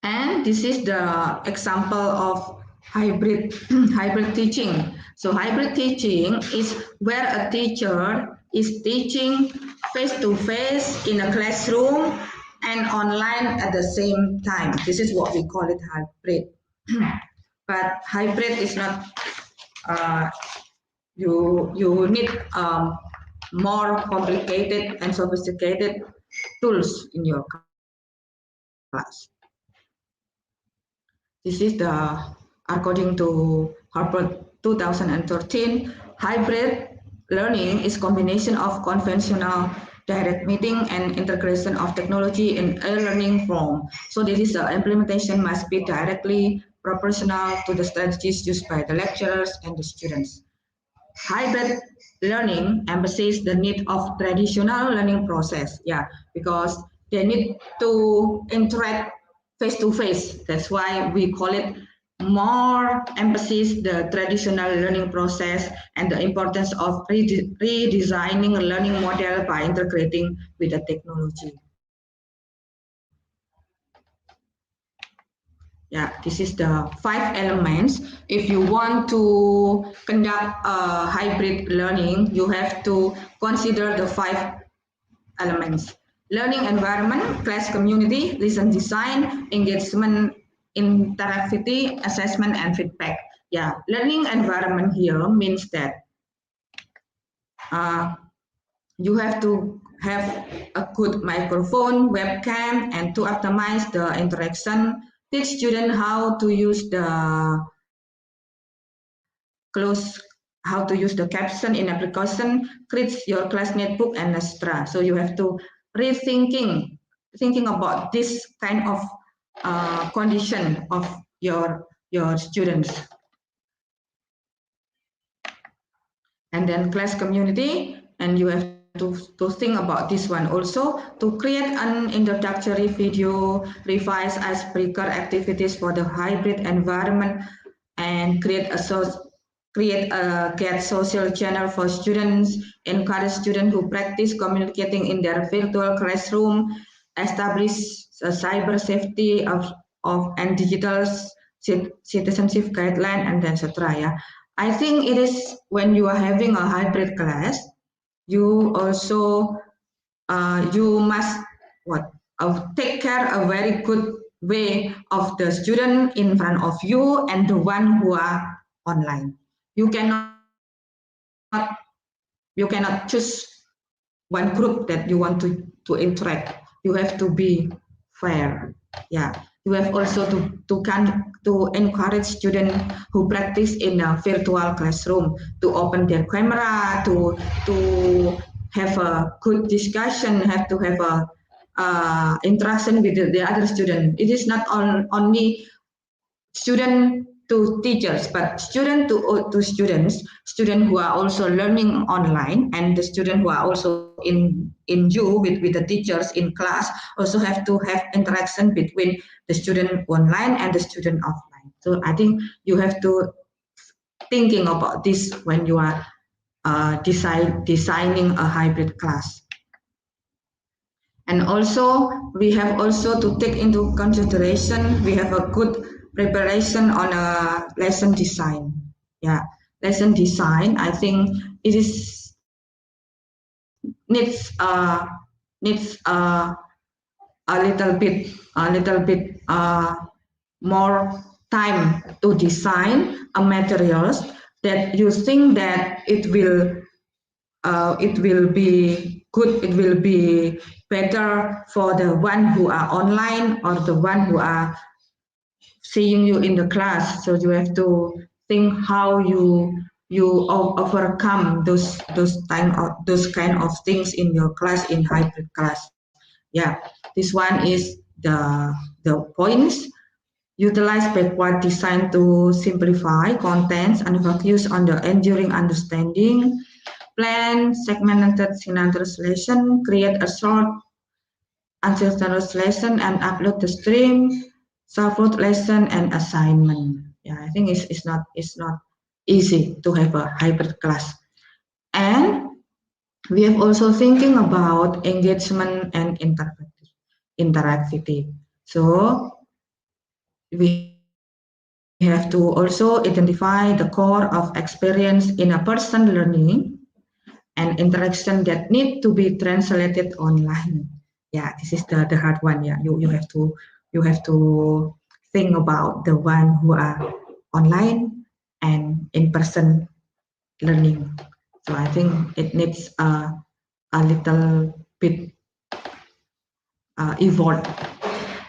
And this is the example of hybrid hybrid teaching. So hybrid teaching is where a teacher is teaching face to face in a classroom and online at the same time. This is what we call it hybrid. But hybrid is not uh, you need more complicated and sophisticated tools in your class. This one This is according to Harvard 2013, hybrid learning is combination of conventional direct meeting and integration of technology in a learning form. So this is the implementation must be directly proportional to the strategies used by the lecturers and the students. Hybrid learning emphasizes the need of traditional learning process, because they need to interact face to face. That's why we call it more emphasis the traditional learning process and the importance of redesigning a learning model by integrating with the technology. This is the 5 elements. If you want to conduct a hybrid learning, you have to consider the 5 elements. Learning environment, class community, lesson design, engagement, interactivity, assessment, and feedback. Learning environment here means that you have to have a good microphone, webcam, and to optimize the interaction, teach students how to use the caption in application, create your class notebook and Sastra. So you have to thinking about this kind of condition of your students. And then class community, and you have to think about this one also, to create an introductory video, revise icebreaker activities for the hybrid environment, and create a get social channel for students, encourage students who practice communicating in their virtual classroom, establish a cyber safety of and digital citizenship guideline, and etc. I think it is when you are having a hybrid class, you also you must take care a very good way of the student in front of you and the one who are online. You cannot choose one group that you want to interact. You have to be fair. You have also to encourage students who practice in a virtual classroom to open their camera, to have a good discussion, have to have a interaction with the other student. It is not only student to teachers, but student to students who are also learning online, and the student who are also in you with the teachers in class also have to have interaction between the student online and the student offline. So I think you have to thinking about this when you are designing a hybrid class. And also we have also to take into consideration, we have a good preparation on a lesson design. Lesson design, I think it is needs a little bit more time to design a materials that you think that it will be good, it will be better for the one who are online or the one who are seeing you in the class. So you have to think how you overcome those kind of things in your class, in hybrid class. This one is the points. Utilize backward design to simplify contents and focus on the enduring understanding. Plan segmented signal translation, create a short answer translation and upload the stream, support lesson and assignment. I think it's not easy to have a hybrid class. And we have also thinking about engagement and interactivity. So we have to also identify the core of experience in a person learning and interaction that need to be translated online. This is the hard one. You have to think about the one who are online and in-person learning. So I think it needs a little bit evolved.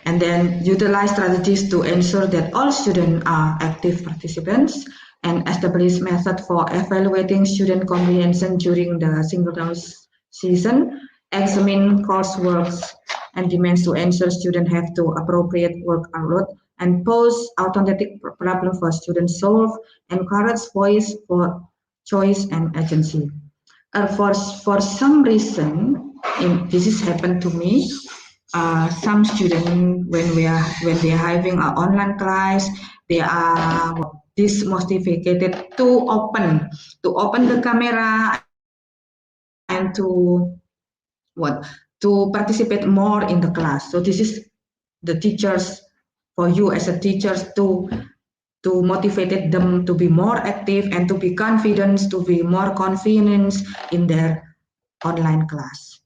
and then utilize strategies to ensure that all students are active participants, and establish method for evaluating student comprehension during the synchronous season, examine coursework and demands to ensure students have to appropriate work load, and pose alternative problem for students solve, encourage voice for choice and agency. For some reason, this has happened to me. Some students, when they are having an online class, they are dismotivated to open the camera and to participate more in the class. So this is the teachers, for you as a teachers, to motivate them to be more active and to be confident, to be more confident in their online class.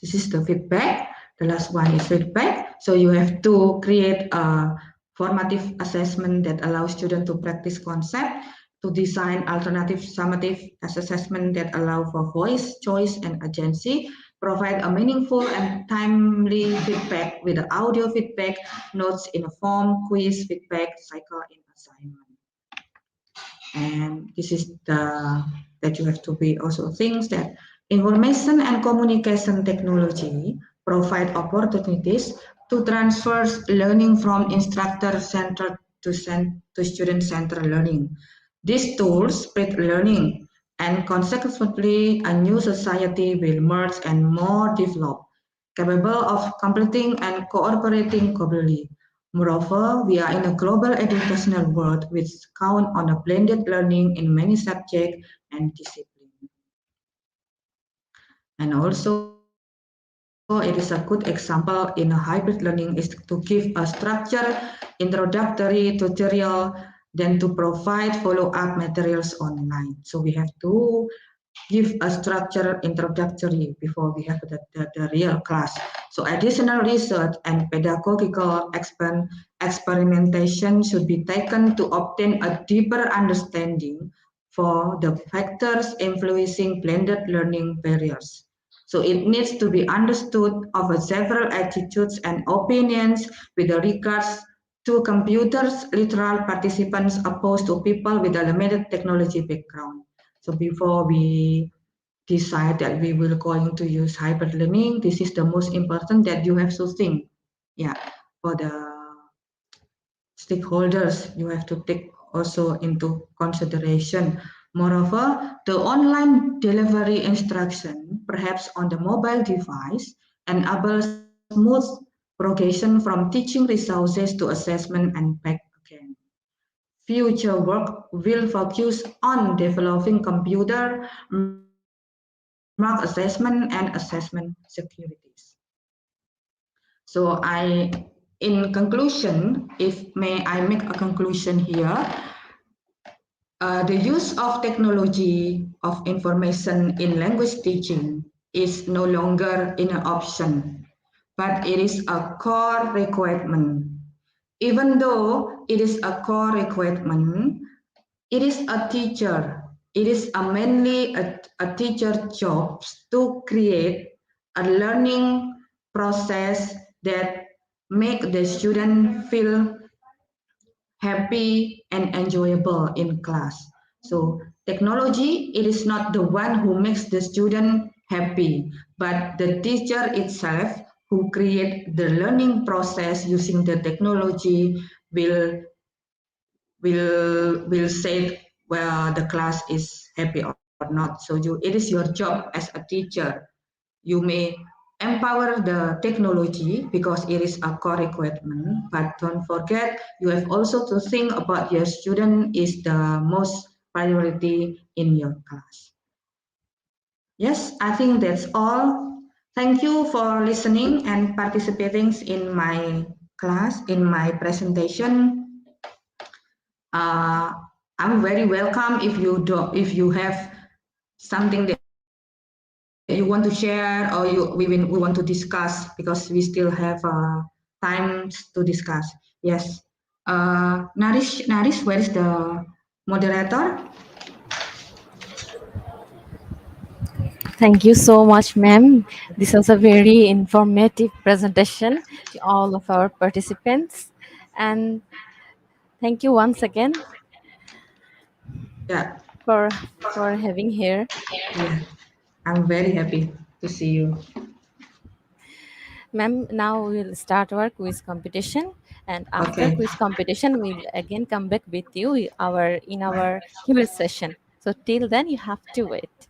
This is the feedback. The last one is feedback. So you have to create a formative assessment that allows students to practice concept, to design alternative summative assessment that allow for voice, choice, and agency, provide a meaningful and timely feedback with the audio feedback, notes in a form, quiz, feedback, cycle in assignment. And this is that you have to be also things that information and communication technology provide opportunities to transfer learning from instructor-centered to student-centered learning. These tools spread learning, and consequently, a new society will emerge and more developed, capable of completing and cooperating globally. Moreover, we are in a global educational world which count on a blended learning in many subjects and disciplines. And also, it is a good example in a hybrid learning is to give a structured introductory tutorial, then to provide follow-up materials online. So we have to give a structured introductory before we have the real class. So additional research and pedagogical experimentation should be taken to obtain a deeper understanding for the factors influencing blended learning barriers. So it needs to be understood of several attitudes and opinions with regards to computers, literal participants opposed to people with a limited technology background. So before we decide that we will going to use hybrid learning, this is the most important that you have to think. Yeah, for the stakeholders, you have to take also into consideration. Moreover, the online delivery instruction, perhaps on the mobile device, enables smooth progression from teaching resources to assessment and back again. Future work will focus on developing computer mark assessment and assessment securities. So in conclusion, if may I make a conclusion here, the use of technology of information in language teaching is no longer an option, but it is a core requirement. Even though it is a core requirement, it is a teacher. It is mainly a teacher job to create a learning process that make the student feel happy and enjoyable in class. So technology, it is not the one who makes the student happy, but the teacher itself who create the learning process using the technology will say well the class is happy or not. So it is your job as a teacher. You may empower the technology because it is a core requirement, but don't forget you have also to think about your student is the most priority in your class. Yes, I think that's all. Thank you for listening and participating in my class, in my presentation. uh, I'm very welcome if you have something that you want to share or we want to discuss because we still have time to discuss. Yes. Narish, where is the moderator? Thank you so much, ma'am. This was a very informative presentation to all of our participants. And thank you once again Yeah, for for having here. yeah. I'm very happy to see you. Ma'am, now we'll start our quiz competition. And after Okay. quiz competition, we'll again come back with you our Q&A session. So till then, you have to wait.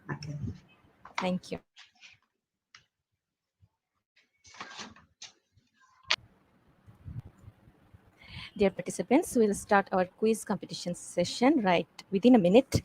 Okay. Thank you. Dear participants, we'll start our quiz competition session right within a minute.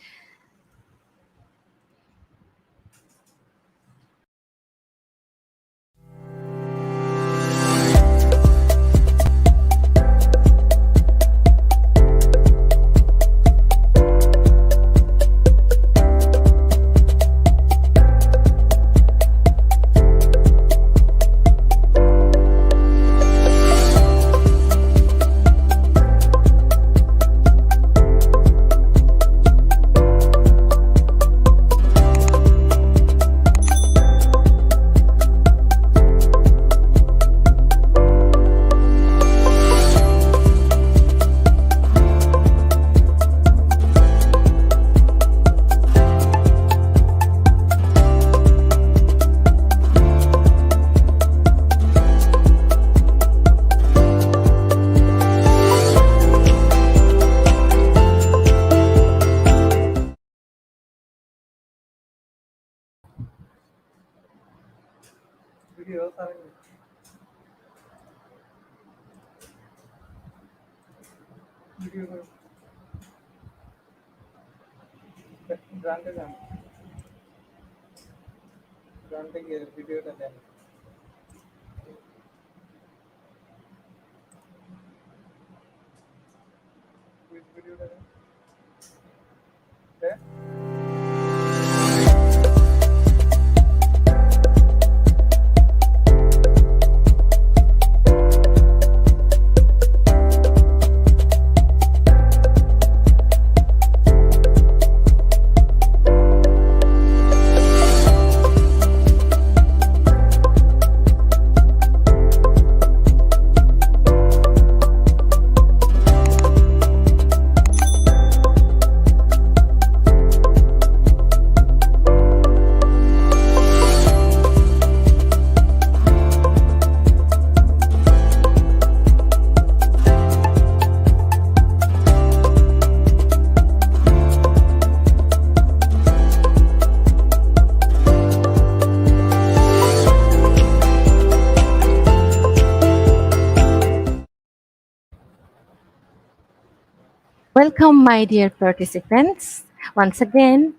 Welcome, my dear participants. Once again,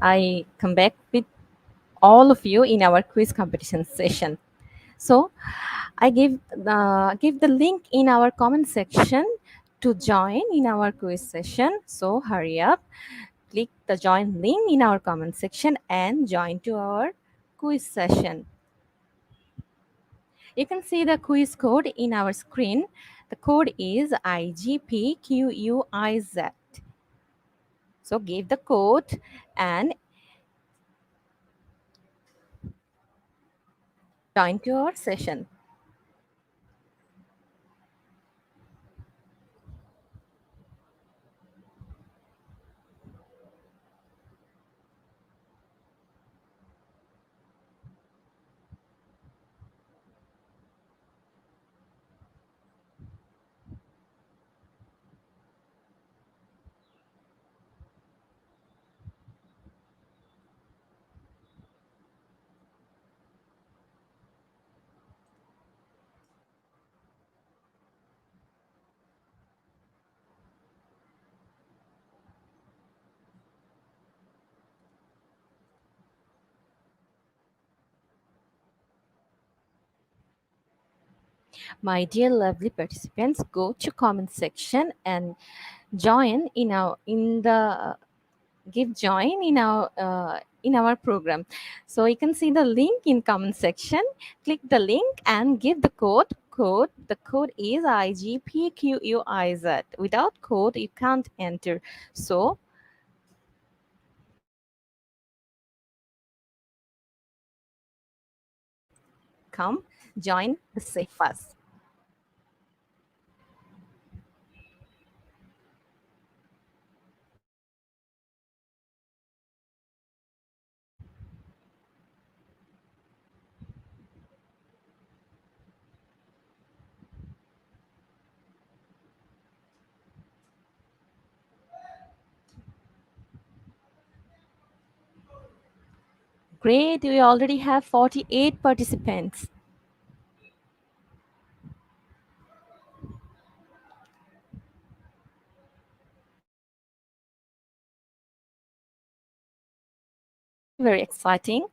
I come back with all of you in our quiz competition session. So, I give the link in our comment section to join in our quiz session. So, hurry up, click the join link in our comment section and join to our quiz session. You can see the quiz code in our screen. The code is IGPQUIZ. So give the code and join to our session. My dear lovely participants, go to comment section and join in the give join in our program. So you can see the link in comment section. Click the link and give the code. The code is IGPQUIZ. Without code, you can't enter. So Come, join the safe us. Great, we already have 48 participants. Very exciting.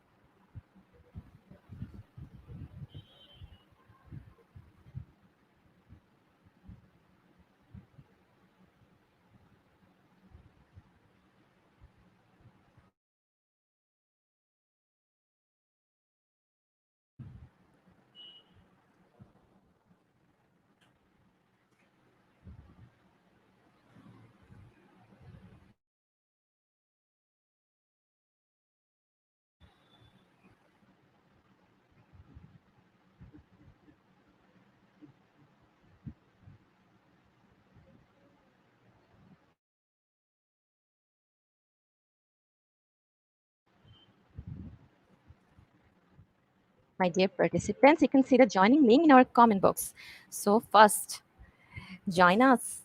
My dear participants, you can see the joining link in our comment box. So first, join us.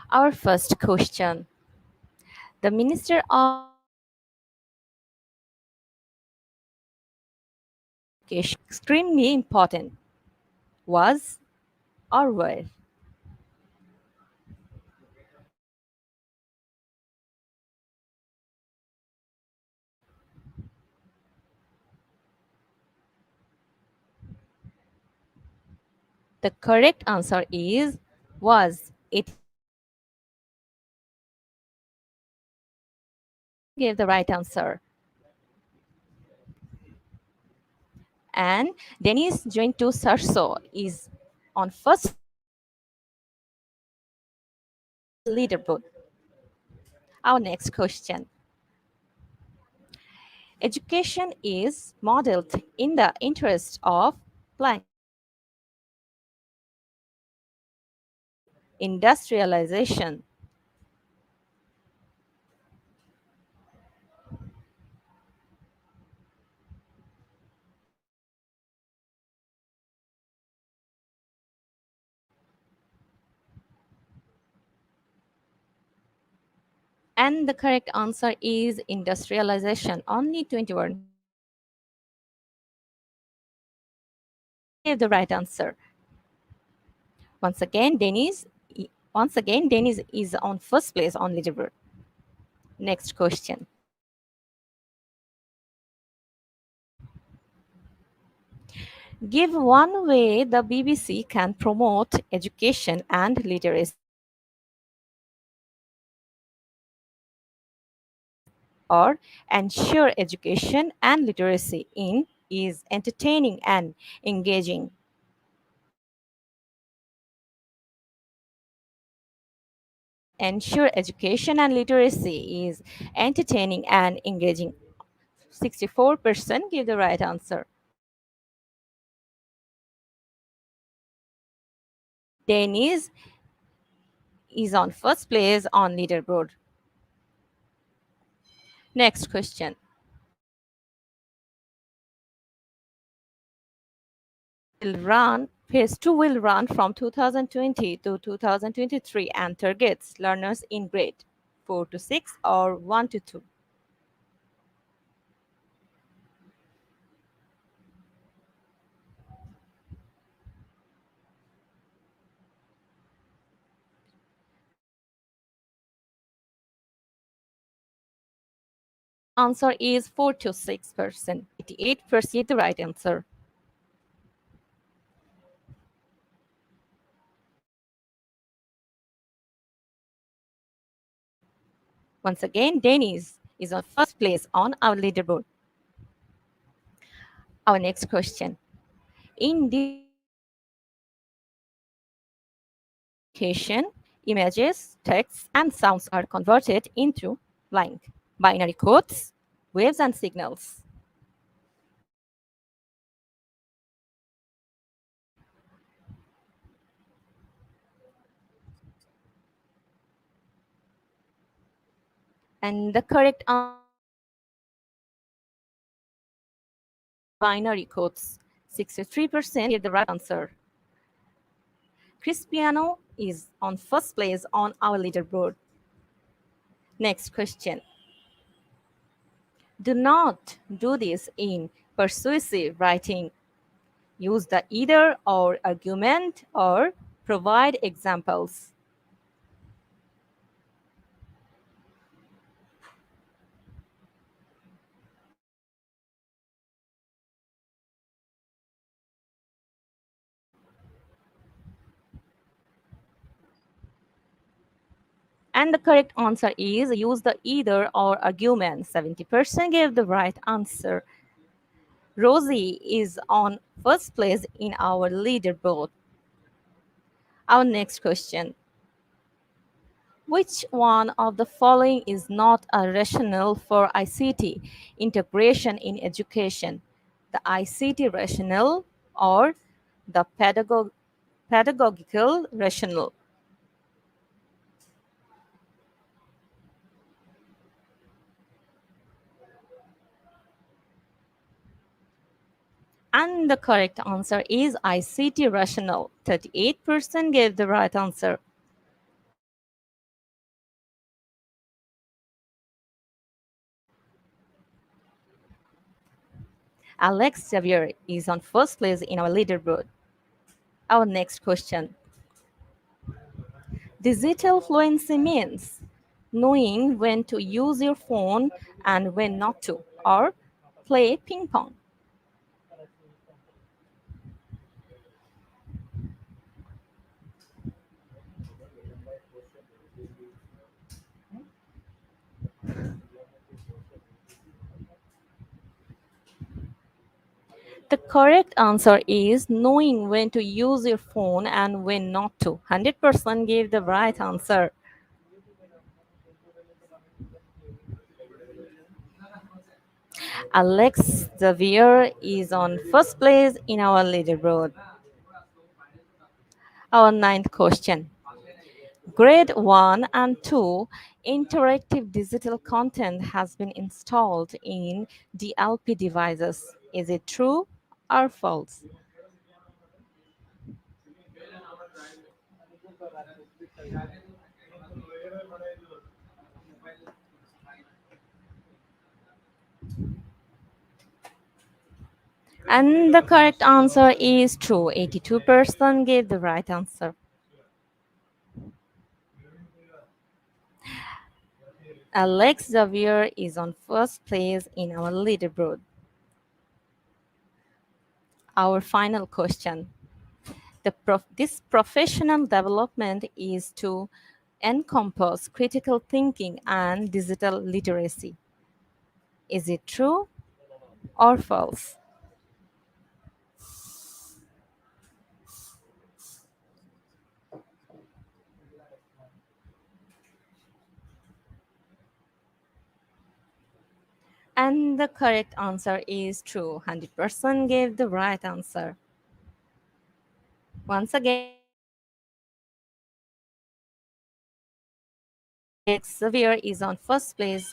Our first question. The Minister of Education, extremely important, was or were? The correct answer is was. It gave the right answer. And Denis joined to Sarso is on first leaderboard. Our next question. Education is modeled in the interest of blank. Industrialization. And the correct answer is industrialization. Only 21 gave the right answer. Once again, Denis is on first place on leaderboard. Next question. Give one way the BBC can promote education and literacy or ensure education and literacy in is entertaining and engaging. Ensure education and literacy is entertaining and engaging. 64% give the right answer. Denis is on first place on leaderboard. Next question. Phase 2 will run from 2020 to 2023 and targets learners in grade 4 to 6 or 1 to 2. Answer is 4 to 6%. 88% the right answer. Once again, Dennis is on first place on our leaderboard. Our next question. In education, images, texts, and sounds are converted into blank binary codes, waves, and signals. And the correct binary codes. 63% gave the right answer. Cristiano is on first place on our leaderboard. Next question. Do not do this in persuasive writing. Use the either or argument or provide examples. And the correct answer is use the either or argument. 70% gave the right answer. Rosie is on first place in our leaderboard. Our next question. Which one of the following is not a rationale for ICT integration in education? The ICT rationale or the pedagogical rationale? And the correct answer is ICT rationale. 38% gave the right answer. Alex Xavier is on first place in our leaderboard. Our next question. Digital fluency means knowing when to use your phone and when not to, or play ping pong. The correct answer is knowing when to use your phone and when not to. 100% gave the right answer. Alex Xavier is on first place in our leaderboard. Our ninth question. Grade 1 and 2 interactive digital content has been installed in DLP devices. Is it true or false? And the correct answer is true. 82% gave the right answer. Alex Xavier is on first place in our leaderboard. Our final question. This professional development is to encompass critical thinking and digital literacy. Is it true or false? And the correct answer is true. 100% gave the right answer. Once again, Xavier is on first place.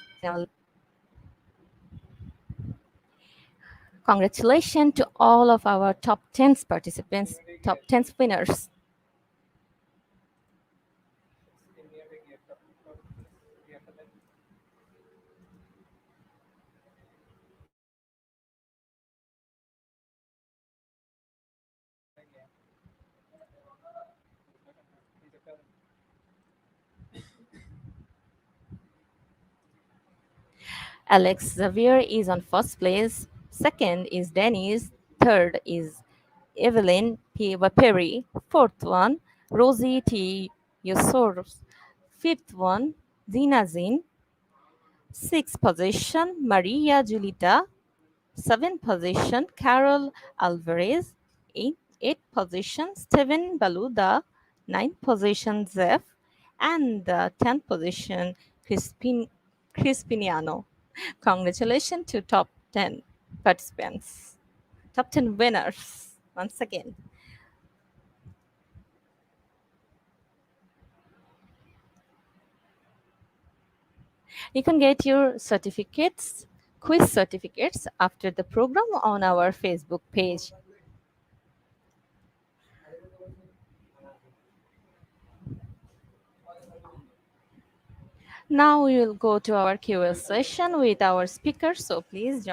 Congratulations to all of our top 10 participants, top 10 winners. Alex Xavier is on first place. Second is Dennis. Third is Evelyn P. Vaperi. Fourth one, Rosie T. Yosors. Fifth one, Zina Zin. Sixth position, Maria Julita. Seventh position, Carol Alvarez. Eighth position, Steven Baluda. Ninth position, Zeph. And the 10th position, Crispiniano. Congratulations to top 10 participants, top 10 winners once again. You can get your certificates, quiz certificates, after the program on our Facebook page. Now we will go to our Q&A session with our speakers, so please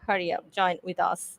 hurry up, join with us.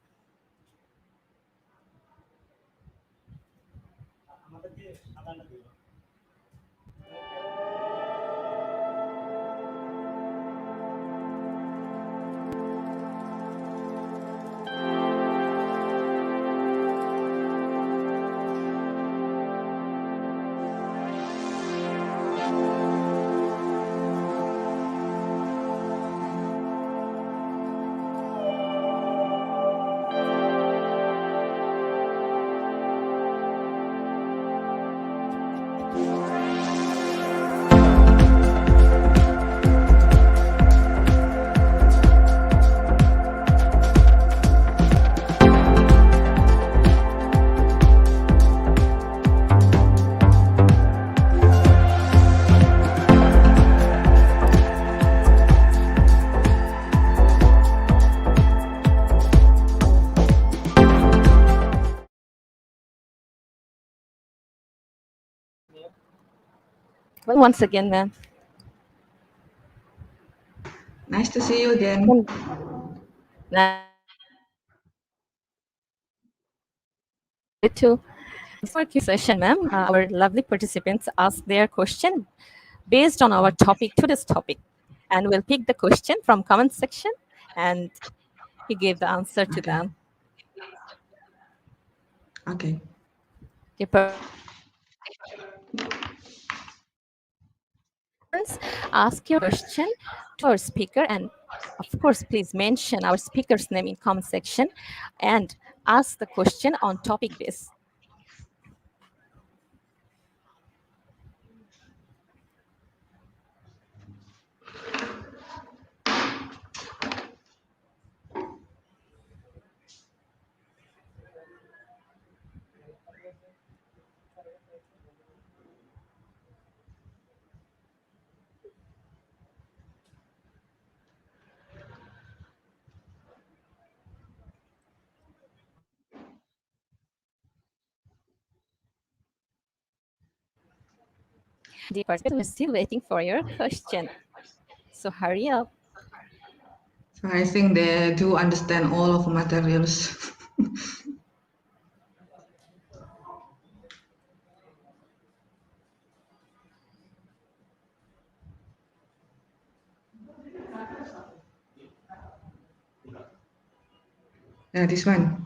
Well, once again, ma'am. Nice to see you again. You too. For Q session, ma'am, our lovely participants ask their question based on our topic, today's topic, and we'll pick the question from comment section and he gave the answer to Okay. them. Okay. Okay, ask your question to our speaker, and of course please mention our speaker's name in comment section and ask the question on topic base. The participants are still waiting for your question, so hurry up. So I think they do understand all of materials. Yeah, this one.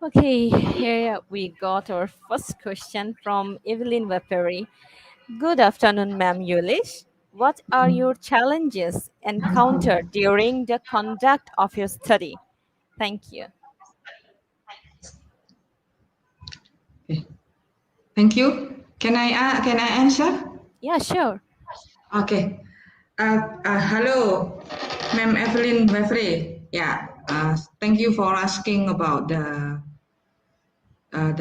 Okay, here we got our first question from Evelyn Vaperi. Good afternoon, ma'am Yulis. What are your challenges encountered during the conduct of your study? Thank you. Okay. Thank you. Can I answer? Yeah, sure. Okay. Hello, Ma'am Evelyn Wefre. Yeah. Thank you for asking about the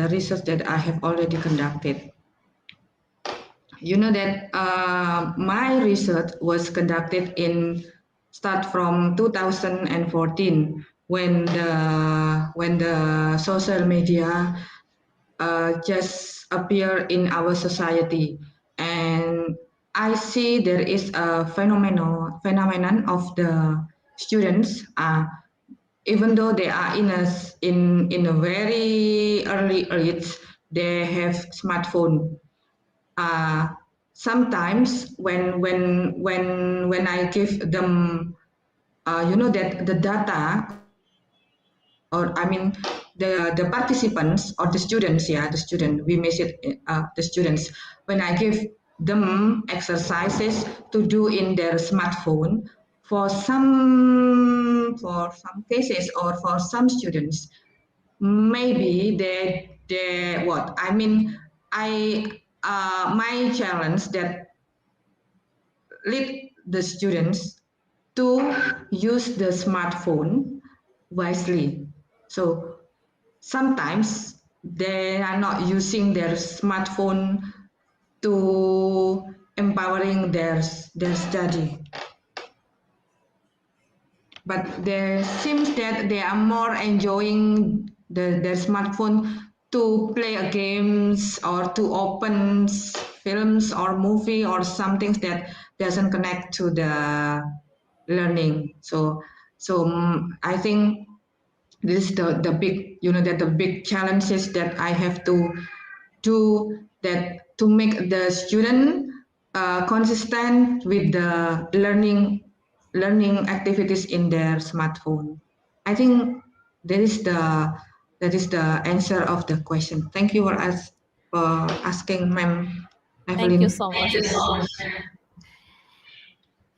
research that I have already conducted. You know that my research was conducted in start from 2014 when the social media just appear in our society, and I see there is a phenomenon of the students, even though they are in a very early age, they have smartphone. Sometimes when I give them that the data, or I mean the participants or the students, the student, we measure the students, when I give them exercises to do in their smartphone, for some cases or for some students, maybe they what I mean I my challenge that lead the students to use the smartphone wisely. So sometimes they are not using their smartphone to empowering their study, but there seems that they are more enjoying their smartphone to play a games or to open films or movie or something that doesn't connect to the learning. So I think this is the big, that the big challenges that I have to do, that to make the student consistent with the learning activities in their smartphone. I think that is the answer of the question. Thank you for asking, Ma'am Thank you Evelyn. so much, ma'am.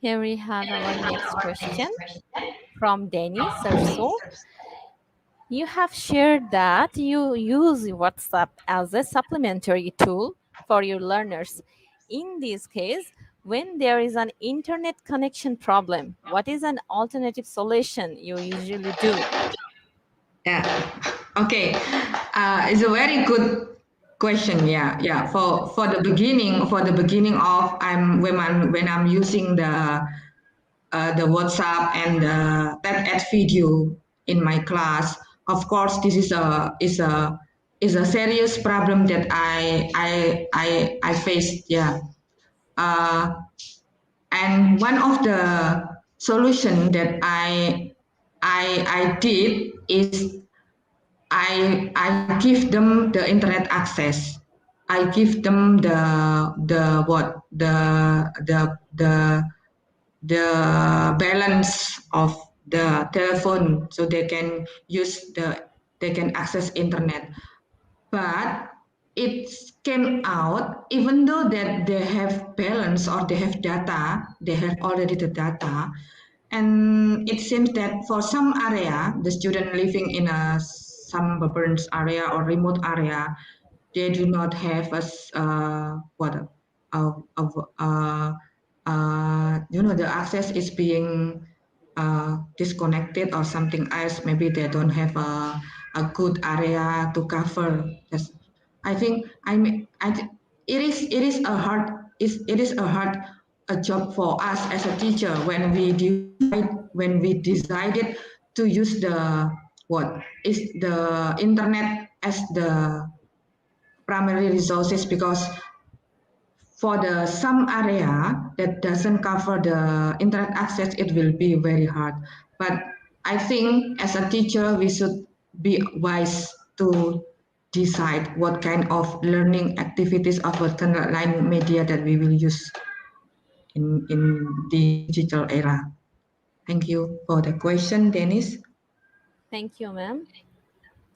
Here we have our next question from Danny Serso. You have shared that you use WhatsApp as a supplementary tool for your learners. In this case, when there is an internet connection problem, what is an alternative solution you usually do? Yeah. Okay. It's a very good question. Yeah. Yeah. For the beginning of when I'm using the WhatsApp and the TED video in my class. Of course, this is a serious problem that I faced. Yeah. Uh, and one of the solution that I did is I give them the internet access. I give them the what the balance of the telephone, so they can access internet. But it came out, even though that they have balance or they have data, they have already the data, and it seems that for some area, the student living in a suburban area or remote area, they do not have what a, uh, the access is being disconnected or something else. Maybe they don't have a good area to cover. Yes. I think I mean it is a hard a job for us as a teacher when we decided to use the what is the internet as the primary resources, because for the some area that doesn't cover the internet access, it will be very hard. But I think as a teacher, we should be wise to decide what kind of learning activities or what kind of online media that we will use in the digital era. Thank you for the question, Dennis. Thank you, ma'am.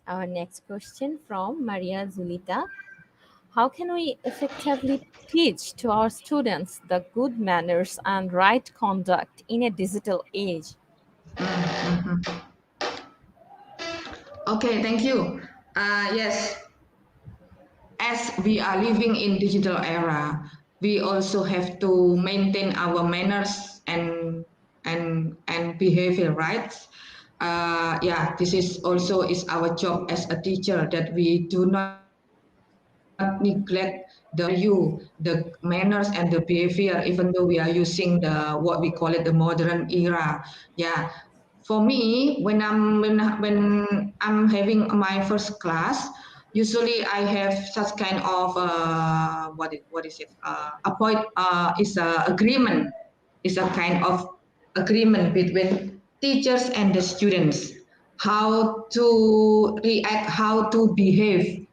Our next question from Maria Zulita. How can we effectively teach to our students the good manners and right conduct in a digital age? Mhm. Okay, thank you. Yes, as we are living in digital era, we also have to maintain our manners and behavior, right? Yeah, this is also is our job as a teacher, that we do not neglect the value, the manners and the behavior, even though we are using the what we call it the modern era. Yeah, for me, when I'm having my first class, usually I have such kind of what is it? Is a agreement. Is a kind of agreement between teachers and the students, how to react, how to behave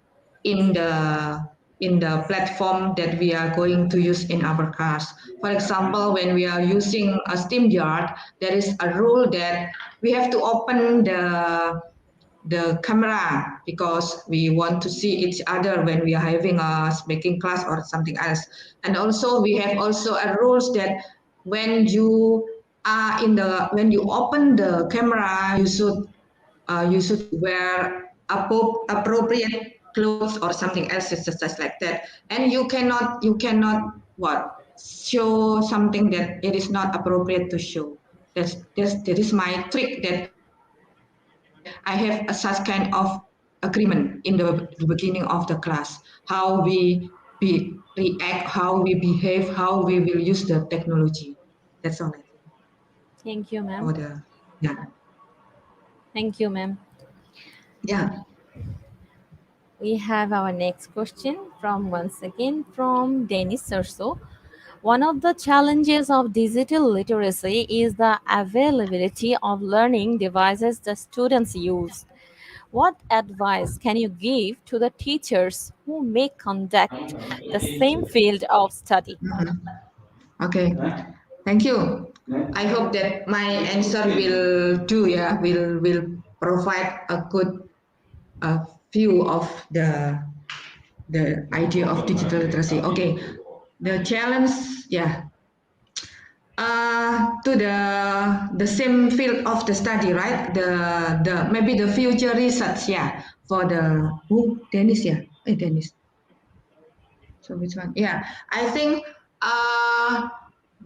in the in the platform that we are going to use in our class. For example, when we are using a steam yard, there is a rule that we have to open the camera because we want to see each other when we are having a speaking class or something else. And also we have also a rules that when you are in the when you open the camera, you should wear appropriate clothes or something else, just like that. And you cannot what show something that it is not appropriate to show. That is my trick, that I have a such kind of agreement in the beginning of the class, how we react, how we behave, how we will use the technology. That's all I think Thank you, for ma'am. the yeah Thank you, ma'am. yeah. We have our next question from once again from Denis Serso. One of the challenges of digital literacy is the availability of learning devices the students use. What advice can you give to the teachers who may conduct the same field of study? Mhm. Okay, thank you. I hope that my answer will do, yeah, will provide a good view of the idea of digital literacy. Okay, the challenge, yeah, to the same field of the study, right? The maybe the future research, yeah, for the Dennis, yeah, Dennis. So which one? Yeah, I think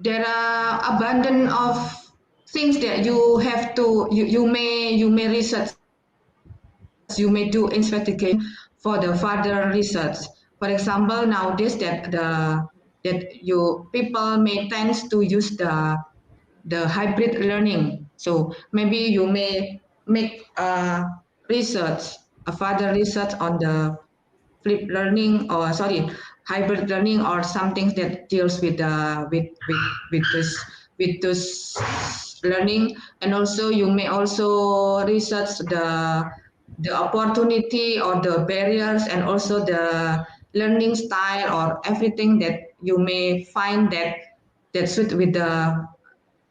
there are abundant of things that you may research, you may do investigation for the further research. For example, nowadays that you people may tend to use the hybrid learning. So maybe you may make research, a further research on the flip learning, or sorry, hybrid learning, or something that deals with this learning. And also you may also research the opportunity or the barriers, and also the learning style, or everything that you may find that suit with the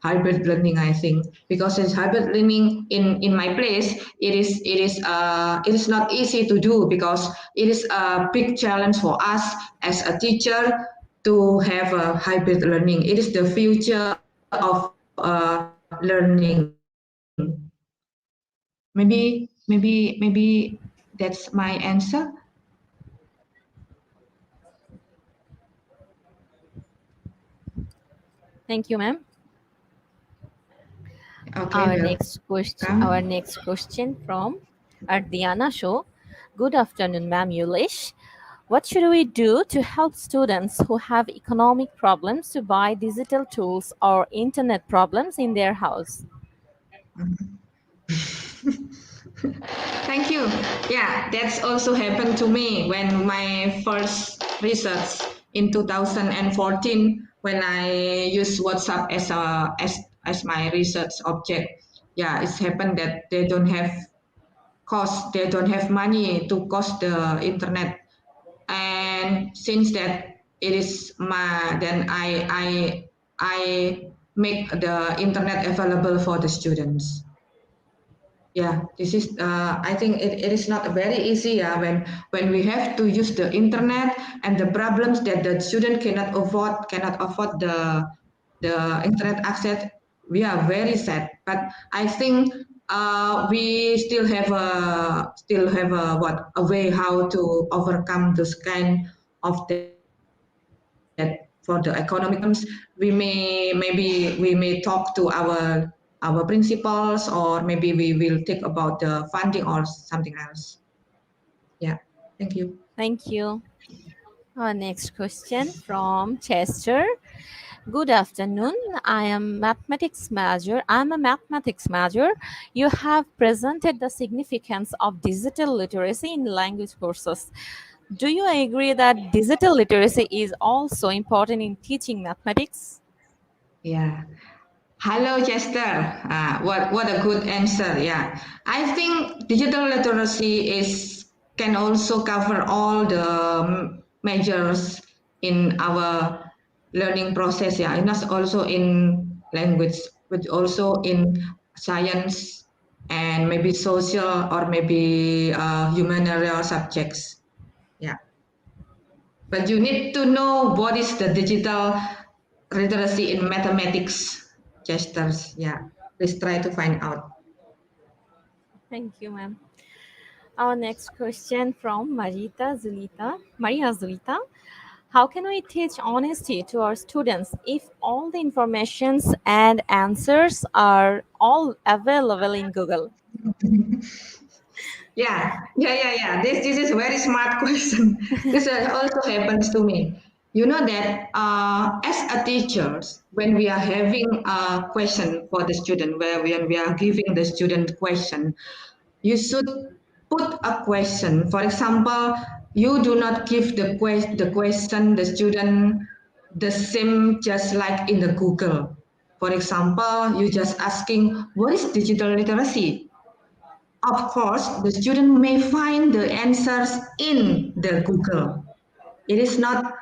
hybrid learning, I think. Because it's hybrid learning in my place, it is not easy to do, because it is a big challenge for us as a teacher to have a hybrid learning. It is the future of learning. Maybe that's my answer. Thank you, ma'am. Okay, Our welcome. next question from Ardiana Show. Good afternoon, ma'am Yulish. What should we do to help students who have economic problems to buy digital tools or internet problems in their house? Thank you. Yeah, that's also happened to me when my first research in 2014, when I used WhatsApp as my research object. Yeah, it's happened that they don't have money to cost the internet. And since that it is my then I make the internet available for the students. Yeah, this is I think it is not very easy, yeah, when we have to use the internet, and the problems that the student cannot afford the internet access. We are very sad, but I think we still have a a way how to overcome this kind of that. For the economic problems, we may talk to our principals, or maybe we will think about the funding or something else. Yeah, thank you. Thank you. Our next question from Chester. Good afternoon. I'm a mathematics major. You have presented the significance of digital literacy in language courses. Do you agree that digital literacy is also important in teaching mathematics? Yeah. Hello, Chester. What a good answer. Yeah, I think digital literacy is can also cover all the measures in our learning process, yeah, and not also in language, but also in science and maybe social or maybe humanitarian subjects. Yeah, but you need to know what is the digital literacy in mathematics gestures. Yeah, please try to find out. Thank you, ma'am. Our next question from Maria Zulita. How can we teach honesty to our students if all the informations and answers are all available in Google? Yeah. This is a very smart question. This also happens to me. You know that as a teachers, when we are having a question for the student, where when we are giving the student question, you should put a question. For example, you do not give the question the student the same just like in the Google. For example, you just asking what is digital literacy. Of course, the student may find the answers in the Google. It is not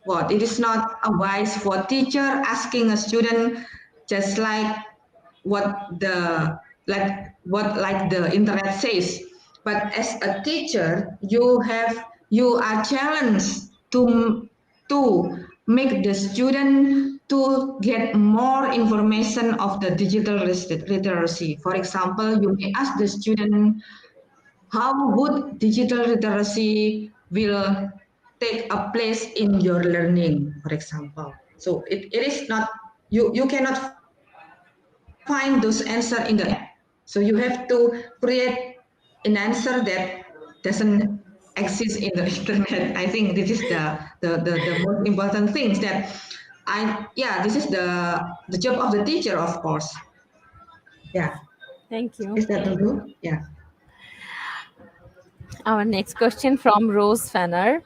what? It is not a wise for teacher asking a student just like what the like the internet says. But as a teacher, you are challenged to make the student to get more information of the digital literacy. For example, you may ask the student how would digital literacy will take a place in your learning, for example. So it is not you cannot find those answers in the internet. So you have to create an answer that doesn't exist in the internet. I think this is the most important things that this is the job of the teacher, of course. Yeah. Thank you. Is that true? Yeah. Our next question from Rose Fanner.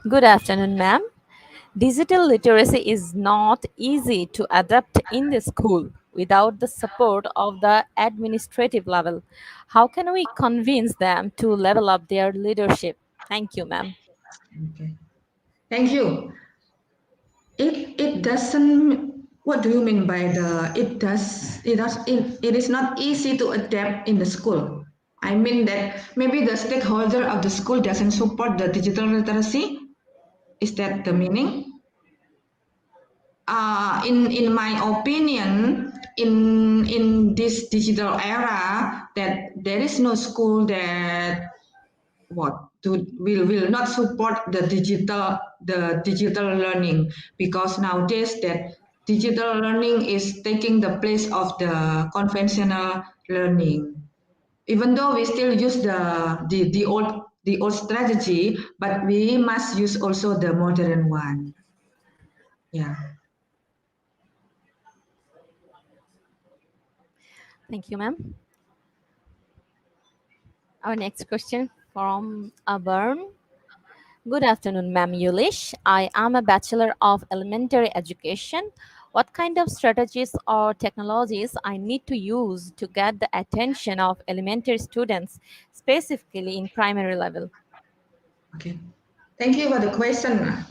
Good afternoon, ma'am. Digital literacy is not easy to adapt in the school without the support of the administrative level. How can we convince them to level up their leadership? Thank you, ma'am. Okay. Thank you. It doesn't. What do you mean by the it is not easy to adapt in the school? I mean that maybe the stakeholder of the school doesn't support the digital literacy. Is that the meaning? In my opinion, in this digital era, that there is no school that will not support the digital learning, because nowadays that digital learning is taking the place of the conventional learning, even though we still use the old strategy, but we must use also the modern one. Yeah. Thank you, ma'am. Our next question from Aburn. Good afternoon, ma'am Yulish. I am a Bachelor of Elementary Education. What kind of strategies or technologies I need to use to get the attention of elementary students, specifically in primary level? Okay. Thank you for the question,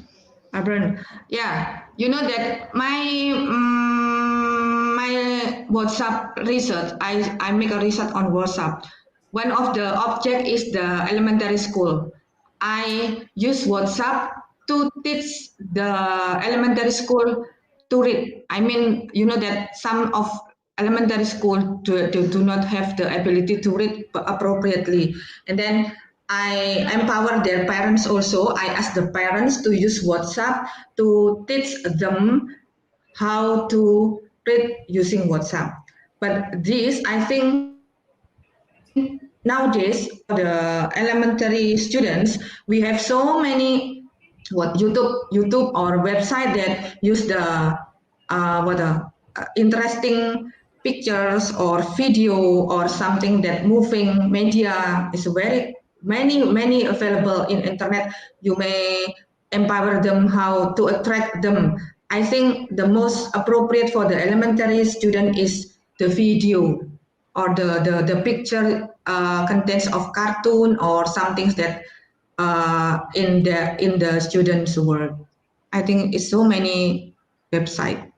Abran. Yeah, you know that my WhatsApp research. I make a research on WhatsApp. One of the object is the elementary school. I use WhatsApp to teach the elementary school to read. I mean, you know that some of elementary school do not have the ability to read appropriately, and then I empower their parents also. I ask the parents to use WhatsApp to teach them how to read using WhatsApp. But this, I think, nowadays the elementary students, we have so many YouTube or website that use the interesting pictures or video or something that moving media is very many available in internet. You may empower them how to attract them. I think the most appropriate for the elementary student is the video or the picture contents of cartoon or some things that in the students' work. I think it's so many website.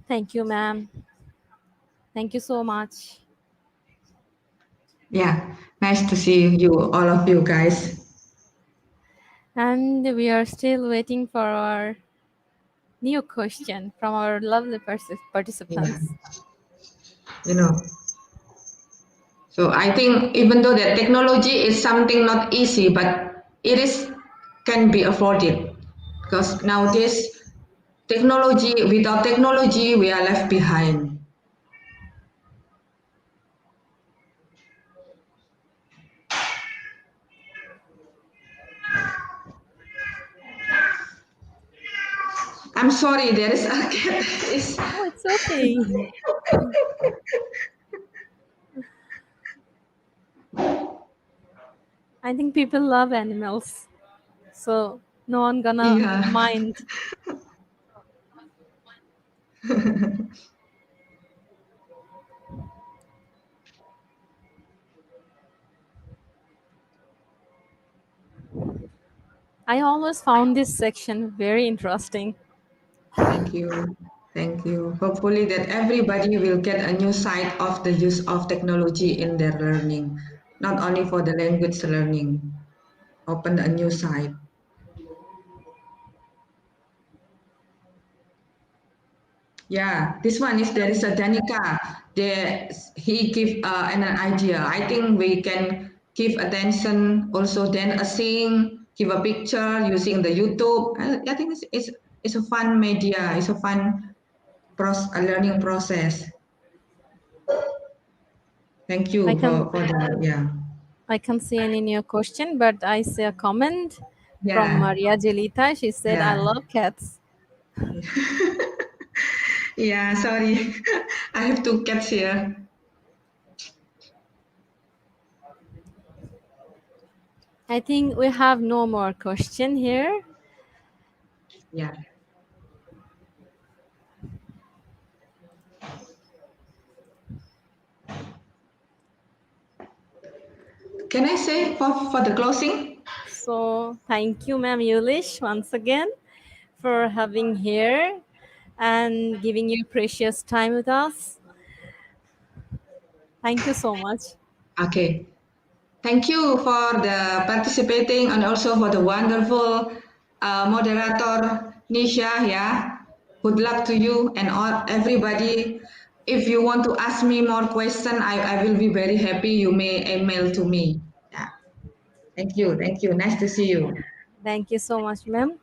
Thank you, ma'am. Thank you so much. Yeah, nice to see you, all of you guys. And we are still waiting for our new question from our lovely Yeah, participants. you know. So I think even though that technology is something not easy, but it is can be afforded because nowadays technology without technology we are left behind. I'm sorry, there is a cat. Is Oh, it's okay. I think people love animals, so no one gonna yeah. mind. I always found this section very interesting. Thank you. Thank you. Hopefully that everybody will get a new side of the use of technology in their learning, not only for the language learning. Open a new side. Yeah, this one is there is a Danica. There he give an idea. I think we can give attention also then a sing, give a picture using the YouTube. I think it's a fun media. It's a fun a learning process. Thank I you can for the yeah. I can't see any new question, but I see a comment from Yeah, Maria Jelita. She said, "I yeah, love cats." yeah. Sorry, I have two cats here. I think we have no more question here. Yeah. Can I say for the closing? So thank you, ma'am Yulish, once again for having here and giving your precious time with us. Thank you so much. Okay. Thank you for the participating and also for the wonderful moderator Nisha. Yeah. Good luck to you and all everybody. If you want to ask me more question, I will be very happy. You may email to me. Yeah. Thank you. Thank you. Nice to see you. Thank you so much, ma'am.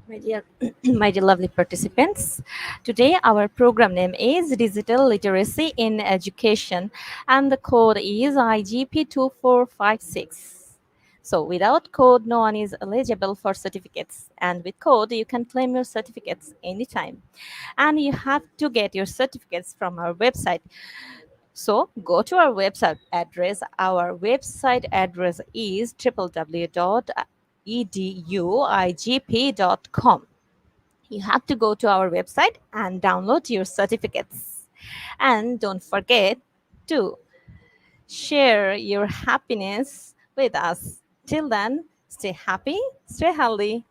My dear, my dear lovely participants, today our program name is Digital Literacy in Education and the code is IGP2456. So without code, no one is eligible for certificates. And with code, you can claim your certificates anytime. And you have to get your certificates from our website. So go to our website address. Our website address is www.eduigp.com. You have to go to our website and download your certificates. And don't forget to share your happiness with us. Till then, stay happy, stay healthy.